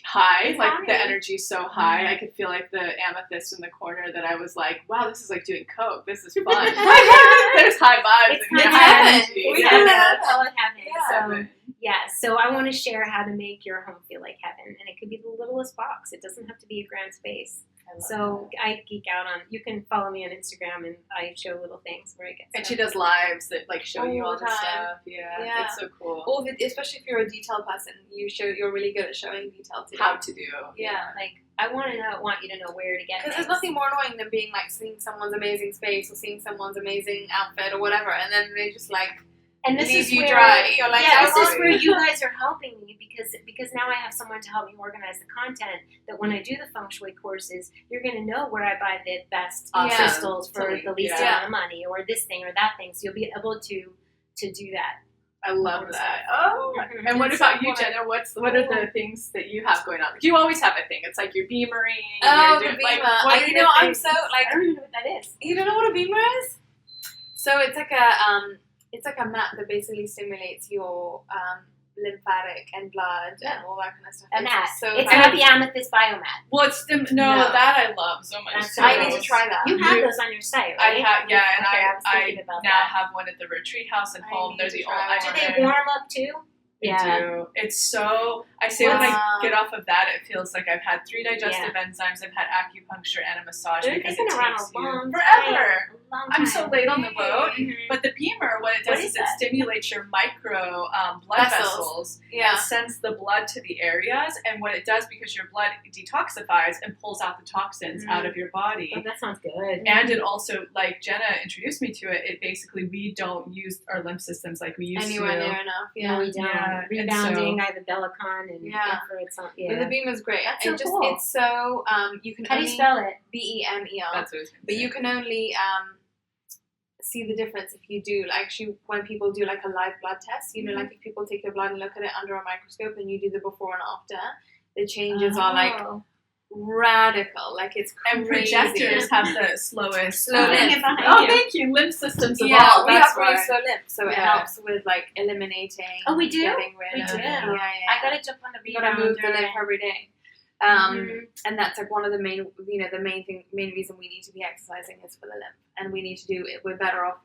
high, It's like high. the energy's so high. I could feel like the amethyst in the corner that I was like, wow, this is like doing coke. This is fun. There's high vibes. It's and kind of high heaven. energy. We Yeah, have that's all it happens. Yeah. So I want to share how to make your home feel like heaven, and it could be the littlest box. It doesn't have to be a grand space. So I geek out on. You can follow me on Instagram, and I show little things where I get. And stuff. she does lives that like show you All all the the time. stuff. Yeah, Yeah. it's so cool. Or especially if you're a detail person, you're really good at showing detail too. How to do. Yeah. Like I want you to know where to get. Because there's things. nothing more annoying than being like seeing someone's amazing space or seeing someone's amazing outfit or whatever, and then they just like And this leave is you where, dry. You're like, yeah, I this want is where you guys are helping me because now I have someone to help me organize the content. That when I do the feng shui courses, you're going to know where I buy the best Yeah, crystals for totally. the least Yeah. amount of money, or this thing or that thing. So you'll be able to do that. I love that. Oh, and what about you, Jenna? What are the things that you have going on? You always have a thing. It's like you're beamering. Oh, the beamer. What are your I'm things? so like. I don't even know what that is. You don't know what a beamer is? So it's like a mat that basically stimulates your lymphatic and blood and all that kind of stuff. A mat. So It's not the amethyst biomat. Well, it's that I love so much. That's So I need to try that. You have those on your site, I right? have, yeah, and Okay, was I thinking about now that. have one at the retreat house at I home. need They're to the try only one. Do they warm up too? They Yeah. do. It's so. I say when I Wow. get off of that, it feels like I've had 3 digestive enzymes. I've had acupuncture and a massage They're because been it around takes a long you time. forever. A long I'm so time. late on the boat. Mhm. But the beamer, what it does What is is it that? stimulates your micro blood vessels Yeah. and sends the blood to the areas. And what it does, because your blood detoxifies and pulls out the toxins out of your body. Oh, that sounds good. And it also, like Jenna introduced me to it, it basically, we don't use our lymph systems like we used Anywhere to. near enough. No, Yeah. we don't. Yeah, and Rebounding, I have a Bellicon and Yeah. infrared something. But Yeah. the beamer's great. That's It so just cool. it's so you can How do only you spell it? BEMER. That's what I was gonna But say. you can only see the difference if you do actually when people do like a live blood test. You know, like if people take your blood and look at it under a microscope and you do the before and after, the changes are like Oh. radical. Like it's crazy. And projectors have the slowest. Slow lymph. behind Oh, you. thank you. Lymph systems of Yeah, all. we That's have really why. slow lymph, so it Yeah. helps with like eliminating. Oh, we do? Getting rid We of. do. Yeah. I gotta jump on the You gotta move the rebounder. lymph every day. Mhm. And that's like one of the main, the main reason we need to be exercising is for the lymph, and we need to do it. We're better off,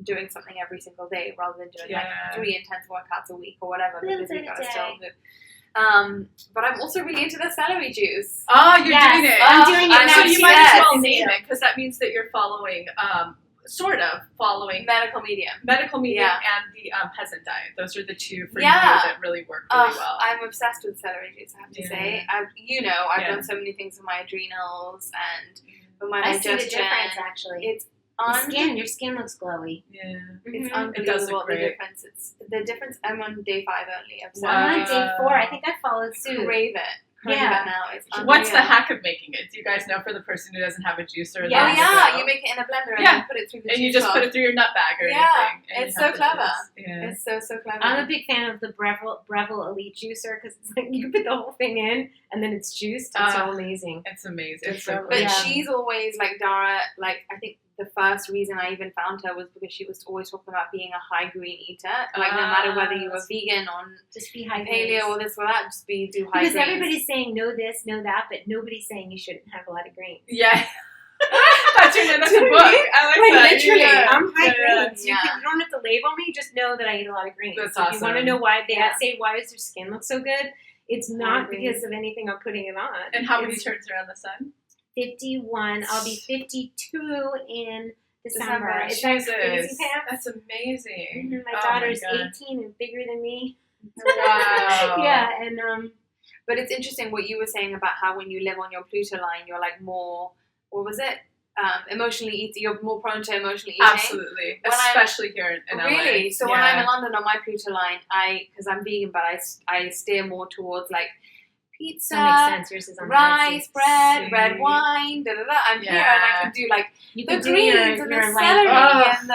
doing something every single day rather than doing like Yeah. 3 intense workouts a week or whatever, Little because we bit a gotta day. still move. But I'm also really into the celery juice. Oh, you're Yes, doing it. I'm doing it I'm now. So you might as obsessed. well name it, because that means that you're following, sort of following Medical medium. medical medium Yeah. and the peasant diet. Those are the two for Yeah. you that really work really well. I'm obsessed with celery juice, I have to Yeah. say. I've Yeah. done so many things with my adrenals and with my I see the digestion. difference actually. It's Your skin looks glowy. Yeah. It's Mhm. It does unbelievable look the great. difference. It's the difference. I'm on day 5 only. Of Well, I'm on celery. day 4. I think I followed suit. Crave it. Crave Yeah. it now. It's What's the unreal. hack of making it? Do you guys know, for the person who doesn't have a juicer? Oh Yes. yeah, you make it in a blender and Yeah. then put it through the And you juice just put box. it through your nut bag or Yeah, anything. and it's you have so the clever. juice. Yeah. It's so clever. I'm a big fan of the Breville Elite Juicer because it's like you put the whole thing in and then it's juiced. It's so amazing. It's amazing. It's so But Yeah. she's always like Dara. Like I think the first reason I even found her was because she was always talking about being a high green eater. Like no matter whether you were vegan or Just be high paleo or this or that, just do high because greens. everybody's saying no this, no that, but nobody's saying you shouldn't have a lot of grains. Yeah. That's a book. I like that. Literally, Yeah. I'm high Yeah. greens. Yeah. You don't have to label me. Just know that I eat a lot of greens. That's If you want to awesome. know why they Yeah. say why does their skin look so good, it's not Greens. because of anything I'm putting it on. And how many It's turns around the sun? 51. I'll be 52 in December. Is that Jesus. crazy, Pam? That's amazing. Mhm, My Oh daughter's God. 18 and bigger than me. Wow. Yeah, and But it's interesting what you were saying about how when you live on your Pluto line, you're like more, what was it? Emotionally eating. You're more prone to emotionally eating. Absolutely. When I'm- Especially here in LA. Really? So when Yeah. I'm in London on my Pluto line, because I'm vegan, but I steer more towards like pizza, that makes sense. Yours is on rice, the bread, See. red wine, da da da. I'm here and I Yeah. can do like You the can do greens your and the like celery Ugh.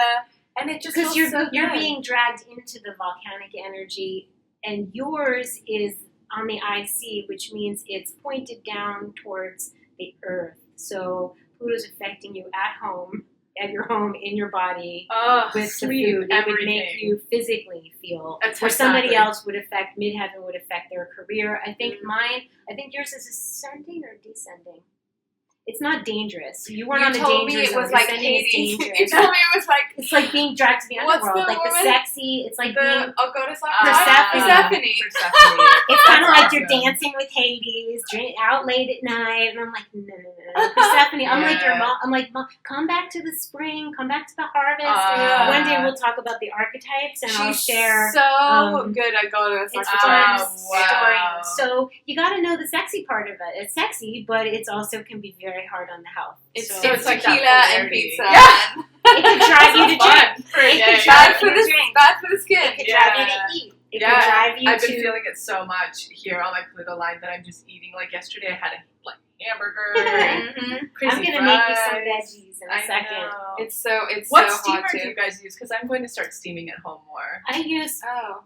and it just because feels you're so you're good. being dragged into the volcanic energy, and yours is on the IC, which means it's pointed down towards the earth. So Pluto's affecting you at home, your home, in your body. Oh, With sleep, the food, it everything. would make you physically feel. That's Where somebody exactly. else would affect midheaven, would affect their career. I think Mm-hmm. mine. I think yours is ascending or descending. It's not dangerous. You weren't You on the told me danger it zone. was like Ascending is Hades. dangerous. You told me it was like It's like being dragged to the What's underworld, the like the woman? sexy. It's like being. the goddess Persephone. Persephone. It's kind of like you're awesome. dancing with Hades, out late at night, and I'm like, no. Persephone. I'm like your Yeah. mom. I'm like, Mom, come back to the spring, come back to the harvest. Yeah. One day we'll talk about the archetypes, and I'll She's share. so good at goddess. It's Like, fun wow. story. So you got to know the sexy part of it. It's sexy, but it's also can be very hard on the health. It's, So it's like that tequila and polarity. pizza. Yeah. and- It can drive you to drink. Fun for a It day. can bad drive for you to the drink. bad for the skin. It can Yeah. drive you to eat. It Yeah. can drive you I've to. been feeling it so much here on my Pluto line that I'm just eating. Like yesterday, I had a hamburger. I'm gonna make you some veggies in a second. Know. It's what so steamer hard do you guys use? Because I'm going to start steaming at home more. I use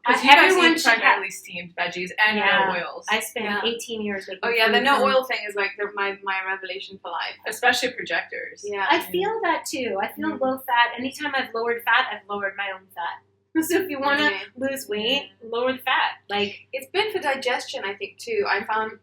because you guys everyone eat should primarily steamed veggies and no oils. I spent 18 years making the food no from- oil thing is like my revelation for life. Especially projectors. Yeah. I feel that too. I feel low fat. Anytime I've lowered fat, I've lowered my own fat. So if you want to lose weight, lower the fat. Like, it's good for digestion, I think, too. I found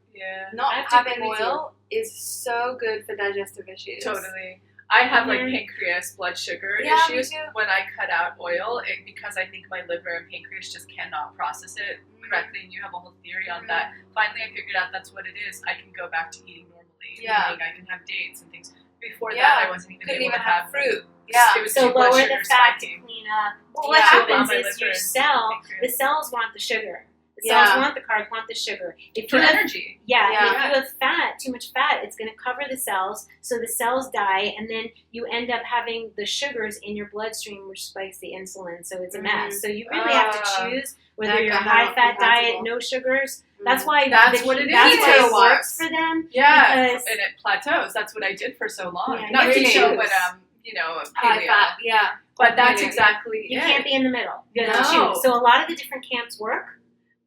not I have to having agree with oil is so good for digestive issues. Totally. I have like pancreas, blood sugar issues when I cut out oil because I think my liver and pancreas just cannot process it correctly, and you have a whole theory on that. Finally, I figured out that's what it is. I can go back to eating normally. Yeah. Meaning I can have dates and things. Before that, I wasn't even couldn't able even to have fruit. Yeah. It was so too blood lower sugar the fat to spiking. clean up. Well, what happens is your cell, the cells want the sugar. The cells want the carbs, want the sugar. If for you have, energy. If you have fat, too much fat, it's going to cover the cells, so the cells die, and then you end up having the sugars in your bloodstream, which spikes the insulin, so it's a mess. So you really have to choose whether you're a high-fat diet, no sugars. That's why that's what it is. That's why it works for them. Yeah, and it plateaus. That's what I did for so long. Yeah, not really keto, but high paleo. fat. Yeah, but that's exactly you can't be in the middle. You have to choose. So a lot of the different camps work,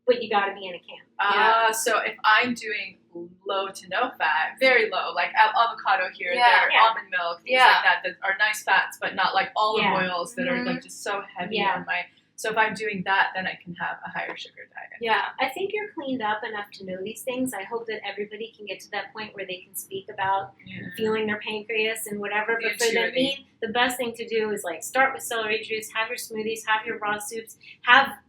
but you got to be in a camp. So if I'm doing low to no fat, very low, like avocado here, there, almond milk, things like that are nice fats, but not like olive oils that are like just so heavy on my. So if I'm doing that, then I can have a higher sugar diet. Yeah, I think you're cleaned up enough to know these things. I hope that everybody can get to that point where they can speak about feeling their pancreas and whatever. But for me, the best thing to do is like start with celery juice, have your smoothies, have your raw soups,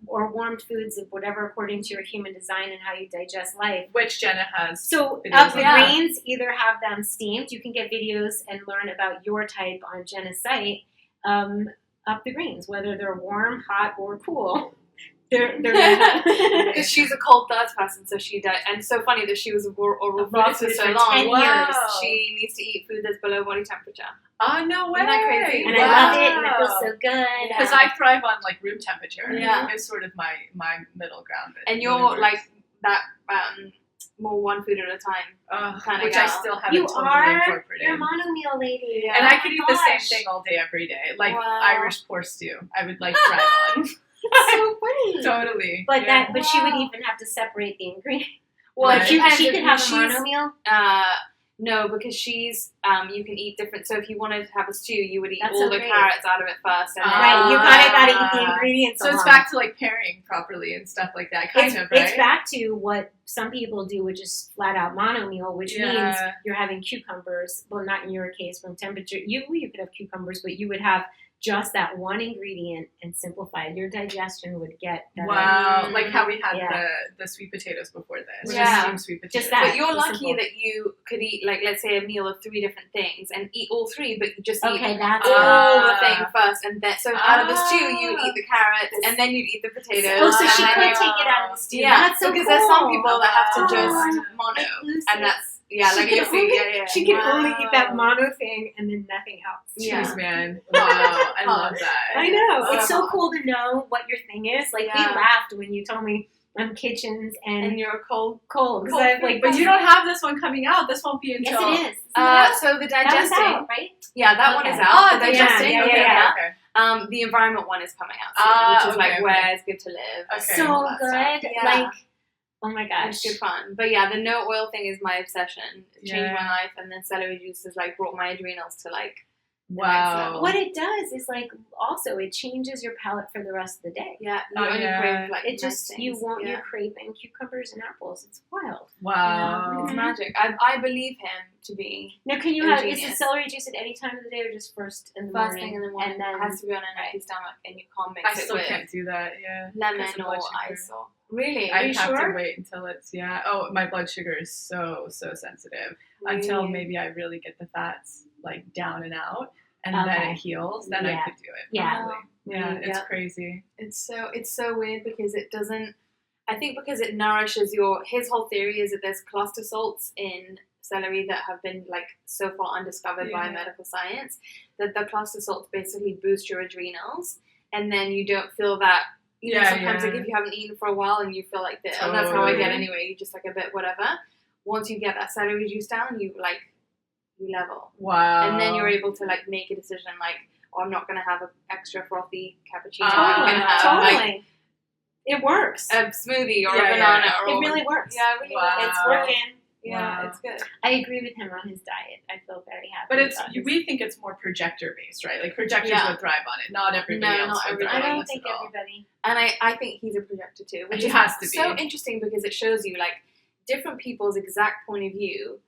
or warmed foods of whatever according to your human design and how you digest life. Which Jenna has. So of the greens, either have them steamed. You can get videos and learn about your type on Jenna's site. Up the greens, whether they're warm, hot, or cool. They're because she's a cold thirds person, so she does. And it's so funny that she was oral food for so long. 10 years. She needs to eat food that's below body temperature. Oh, no way. Isn't that crazy? And I love it, and it feels so good. Because I thrive on like room temperature. Yeah. It's sort of my middle ground. And you're like that more one food at a time kind of which I still haven't you totally incorporated. You're a monomeal lady. Yeah. And I could eat the same thing all day, every day. Like Irish poor stew. I would like thrive on. So funny. Totally. But but she would even have to separate the ingredients. Well, she could have a monomeal. No, because she's you can eat different. So if you wanted to have a stew, you would eat That's all so the great. carrots out of it first. And Right, you gotta eat the ingredients. So it's back to like pairing properly and stuff like that, kind of, right? It's back to what some people do, which is flat out monomeal, which means you're having cucumbers. Well, not in your case, room temperature. You could have cucumbers, but you would have just that one ingredient and simplified. Your digestion would get better. Wow, like how we had the sweet potatoes before this. Yeah. Just sweet potatoes. Just that. But you're lucky simple. that you could eat, like, let's say, a meal of 3 different things and eat all 3, but you just eat that's all the thing first. And then, so out of the stew, you'd eat the carrots, and then you'd eat the potatoes. Oh, so and she then could you- take it out of the stew. Yeah, That's so because cool. there's some people that have to just Oh, mono, inclusive. and that's, like She you can see, only- She can only eat that mono thing and then nothing else. Jeez, man. Wow, I love that. I know. It's so cool to know what your thing is. Like, we Yeah. laughed when you told me I'm kitchens and you're cold. cold. Because I'm like, But you don't have this one coming out. This won't be until... Yes, it is. So the That was digesting, out, right? yeah, that one is Okay. out. Oh, the digesting, yeah, okay, yeah. Okay. The environment one is coming out soon, which is like where it's good to live. Okay. and all So that good. stuff. Yeah. Like, oh my gosh. It's good fun. But yeah, the no oil thing is my obsession. It changed Yeah. my life, and then celery juice has like brought my adrenals to like Wow. What it does is like also it changes your palate for the rest of the day. you Oh, only yeah. crave like It nice just things. you're craving cucumbers and apples. It's wild. Wow. It's magic. I believe him to be Now, can you have is the Ingenious. celery juice at any time of the day or just first in the first morning? thing in the morning. and then it has to be on an empty stomach, and you can't mix I it still with can't do that, yeah. lemon Because of or blood sugar. ice. Or really, I you have sure? to wait until it's, Oh, my blood sugar is so sensitive. Until Really? maybe I really get the fats like down and out, and then Okay. it heals. Then I Yeah. could do it. Yeah. Probably. Yeah, Mm, it's yeah. crazy. It's so weird because it doesn't. I think because it nourishes his whole theory is that there's cluster salts in celery that have been like so far undiscovered by Yeah. medical science, that the cluster salts basically boost your adrenals, and then you don't feel that. Sometimes like if you haven't eaten for a while and you feel like this, and that's how I get Totally. anyway. You just like a bit whatever. once you get that celery juice down, you level. Wow. And then you're able to like make a decision like, oh, I'm not going to have an extra frothy cappuccino. I'm going to have Totally. It works. a smoothie or a banana. Or It really works. Yeah, it really Wow. works. It's working. Yeah, Wow. it's good. I agree with him on his diet. I feel very happy. But about his- we think it's more projector based, right? Like projectors Yeah. would thrive on it. Not everybody No, else not would thrive everybody. I on don't this think at all. everybody. And I think he's a projector too, which He is has to so be. interesting because it shows you like different people's exact point of view.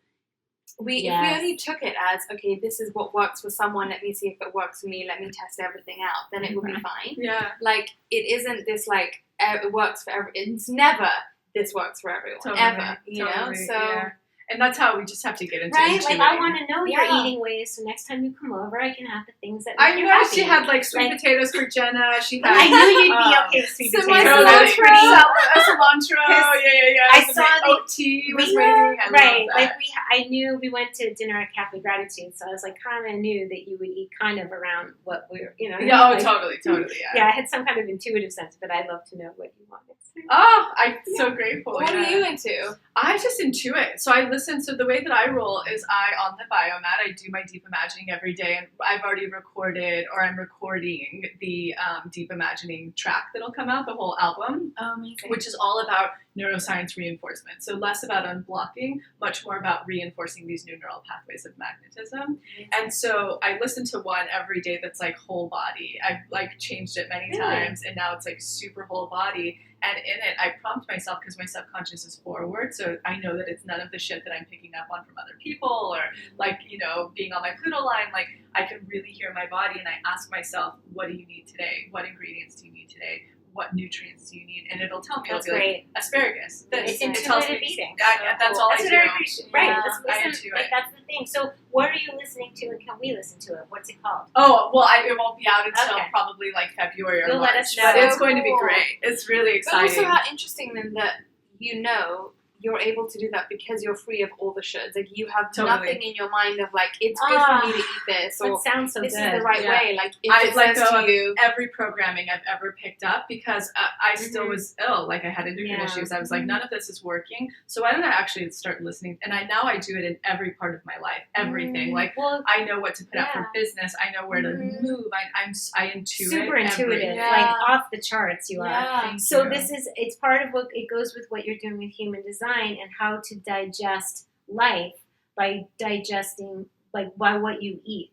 If we Yes. only took it as, okay, this is what works for someone, let me see if it works for me, let me test everything out, then it would be fine. Yeah. Like, it isn't this like, it works for everyone. It's never, this works for everyone, Totally, ever, you know? totally, So, yeah. And that's how we just have to get into Right? Like, I intuiting. want to know your Yeah. eating ways, so next time you come over, I can have the things that I make you know happy. she had like sweet Like- potatoes for Jenna. She had. I knew you'd be uh, okay with sweet so potatoes. my That was cilantro- pretty. Cilantro. Yeah. I Some saw like the- oat tea was We waiting. were, I right, love that. like I knew we went to dinner at Cafe Gratitude, so I was like, kind of knew that you would eat kind of around what we're, you know. Yeah, oh, like, totally, yeah. Yeah, I had some kind of intuitive sense, but I'd love to know what you wanted. Oh, I'm so grateful. what yeah. are you into? I just intuit. So I listen. So the way that I roll is on the biomat, I do my deep imagining every day. And I've already recorded, or I'm recording the deep imagining track that'll come out, the whole album, Oh, amazing. which is all about neuroscience reinforcement. So less about unblocking, much more about reinforcing these new neural pathways of magnetism. And so I listen to one every day that's like whole body. I've like changed it many Really? times, and now it's like super whole body. And in it, I prompt myself because my subconscious is forward, so I know that it's none of the shit that I'm picking up on from other people or like, you know, being on my Pluto line. Like, I can really hear my body, and I ask myself, what do you need today? What ingredients do you need today? What nutrients do you need? And it'll tell me. That's it'll be great. like, asparagus. It's It tells intuitive me. eating. That's all That's I what do. I appreciate. Right. Yeah, That's, I listen, intuit. like, that's the thing. So, what are you listening to, and can we listen to it? What's it called? Oh, well, it won't be out until Okay. probably like February or You'll March. let us But know. it's going to be Cool. great. It's really But also exciting. how interesting then that you know you're able to do that because you're free of all the shoulds. Like you have Totally. nothing in your mind of like, it's good for me to eat this or That sounds so this good. is the right Yeah. way. Like if I it let says go to of you, every programming I've ever picked up because I still Mhm. was ill. Like I had endocrine Yeah. issues. I was like, none of this is working. So why don't I actually start listening? And now I do it in every part of my life. Everything. Mm. Like Well, I know what to put out Yeah. for business. I know where to Mhm. move. I intuit. super intuitive, everything. Yeah. like off the charts. You are. yeah. Thank So you. it's part of what it goes with what you're doing with human design and how to digest life by digesting like by what you eat.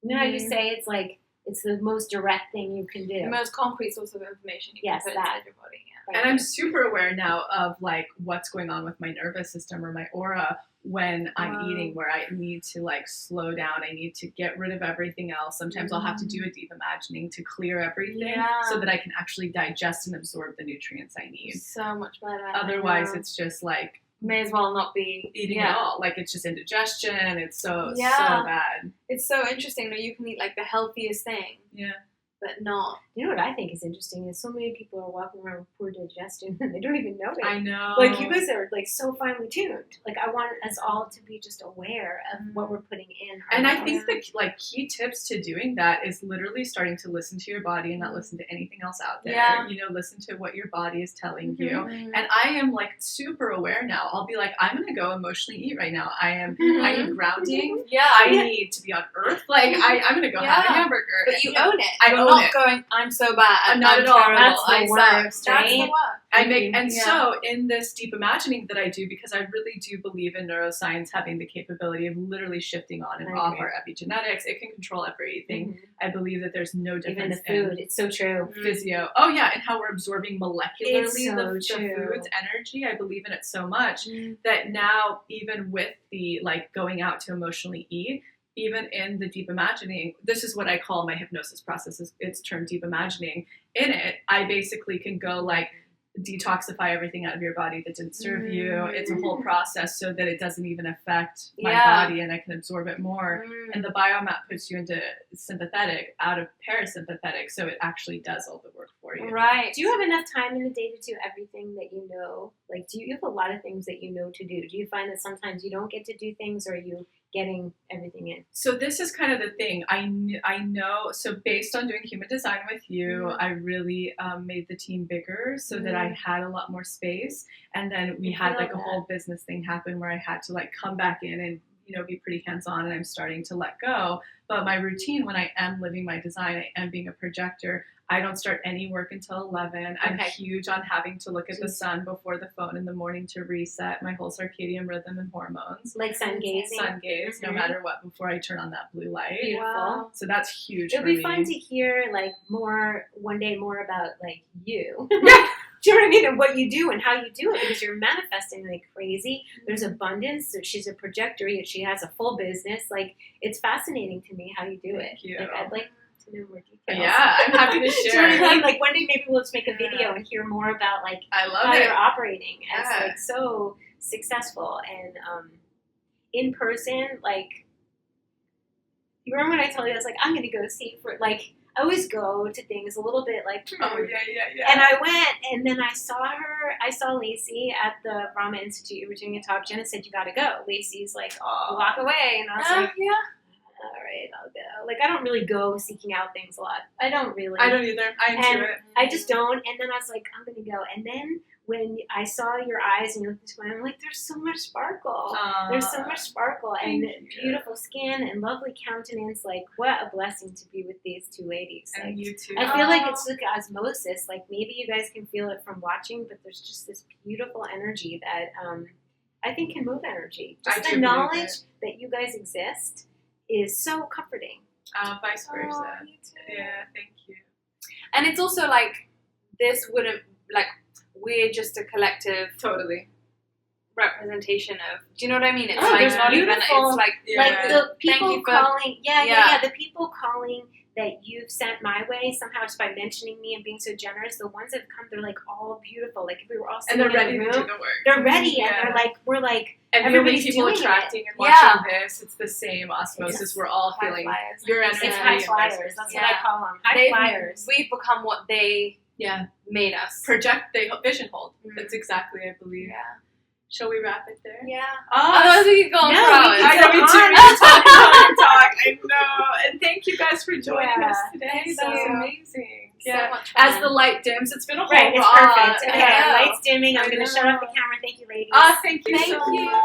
You know how you Mhm. say it's like it's the most direct thing you can do. the most concrete source of information you Yes, can put that. inside your body. Yeah. Right. And I'm super aware now of like what's going on with my nervous system or my aura when I'm Wow. eating, where I need to like slow down. I need to get rid of everything else. Sometimes I'll have to do a deep imagining to clear everything Yeah. so that I can actually digest and absorb the nutrients I need. So much better. Otherwise, Yeah. it's just like may as well not be eating yeah. at all. Like it's just indigestion. It's so Yeah. bad. It's so interesting that you can eat like the healthiest thing, Yeah. but not. You know what I think is interesting is so many people are walking around with poor digestion and they don't even know it. I know. Like you guys are like so finely tuned. Like I want us all to be just aware of what we're putting in. our And I bodies. think the like key tips to doing that is literally starting to listen to your body and not listen to anything else out there. Yeah. You know, listen to what your body is telling you. Mhm. And I am like super aware now. I'll be like, I'm gonna go emotionally eat right now. I Mhm. need grounding. Yeah. I need to be on earth. Like I'm gonna go have a Yeah. hamburger. But you own it. I You're own not it. going, I'm so bad. I'm not at all. terrible, That's the I suck." worst, That's the right? worst. I make, and Yeah. so in this deep imagining that I do, because I really do believe in neuroscience having the capability of literally shifting on and I off agree. our epigenetics, it can control everything. Mhm. I believe that there's no Even difference the food, it's so true. in physio. Oh yeah, and how we're absorbing molecularly It's so the true. food's energy. I believe in it so much Mm. that now, even with the like going out to emotionally eat, even in the deep imagining, this is what I call my hypnosis process. It's termed deep imagining. In it, I basically can go like detoxify everything out of your body that didn't serve you. It's a whole process so that it doesn't even affect my Yeah. body and I can absorb it more. Mm. And the biomat puts you into sympathetic out of parasympathetic, so it actually does all the work for for you. Right. Do you have enough time in the day to do everything that you know? Like, do you have a lot of things that you know to do? Do you find that sometimes you don't get to do things, or are you getting everything in? So this is kind of the thing. I know. So based on doing human design with you, I really made the team bigger so that I had a lot more space. And then we had like a whole business thing happen where I had to like come back in and, you know, be pretty hands-on, and I'm starting to let go. But my routine when I am living my design, I am being a projector. I don't start any work until 11. I'm huge on having to look at the sun before the phone in the morning to reset my whole circadian rhythm and hormones. Like sun gazing? Sun gaze, no matter what, before I turn on that blue light. Beautiful. Wow. So that's huge It'll for me. be fun to hear like one day more about like you. Do you know what I mean? And what you do and how you do it, because you're manifesting like crazy. There's abundance. So she's a projector, yet she has a full business. Like, it's fascinating to me how you do it. Thank you. Like, I'd like to know more details. Yeah, I'm happy to Do you know share. what I mean? Like, one day maybe we'll just make a video and hear more about like I love how it. you're operating as Yeah. like so successful and in person. Like, you remember when I told you I was like, I'm gonna go see for like. I always go to things a little bit like, Oh, yeah. And I went, and then I saw Lacy at the Brahma Institute. You were doing a talk. Jenna said, you got to go. Lacy's like, a block away. And I was like, yeah. all right, I'll go. Like, I don't really go seeking out things a lot. I don't really. I don't either. I And enjoy it. I just don't. And then I was like, I'm going to go. And then when I saw your eyes and you looked this way, I'm like, there's so much sparkle. There's so much sparkle and beautiful skin and lovely countenance. Like, what a blessing to be with these two ladies. And Like, you too. I feel like it's like osmosis. Like, maybe you guys can feel it from watching, but there's just this beautiful energy that I think can move energy. I Just do the believe knowledge it. that you guys exist is so comforting. Vice versa. Oh, me too. Yeah, thank you. And it's also like, this wouldn't, like, we're just a collective Totally. representation of, do you know what I mean? It's Oh, like there's not even, beautiful- it's like, Yeah. Like the people you for- calling, Yeah. the people calling that you've sent my way somehow just by mentioning me and being so generous. The ones that have come, they're like all beautiful. Like if we were all And sitting they're in a ready to do room, the work. they're ready Yeah. and they're like, we're like, And how many everybody's people doing it. attracting and Yeah. watching this, it's the same osmosis. It's We're all high feeling flyers. your energy. it's Yeah. high and flyers. vice versa. That's what I Yeah. call them. High flyers. We've become what they Yeah. made us. Project, they vision hold. Mm. That's exactly, I believe. Yeah. Shall we wrap it there? Yeah. Oh, Otherwise we could go on No, for we hours. could I know, me go too. on. We can talk and talk. I know. And thank you guys for joining Yeah. us today. Thank That was you. amazing. So Yeah. much fun. As the light dims, it's been a whole Right, it's ride. perfect. Okay, I know. lights dimming. I'm I going to know. shut off the camera. Thank you, ladies. Thank you Thank so you. much.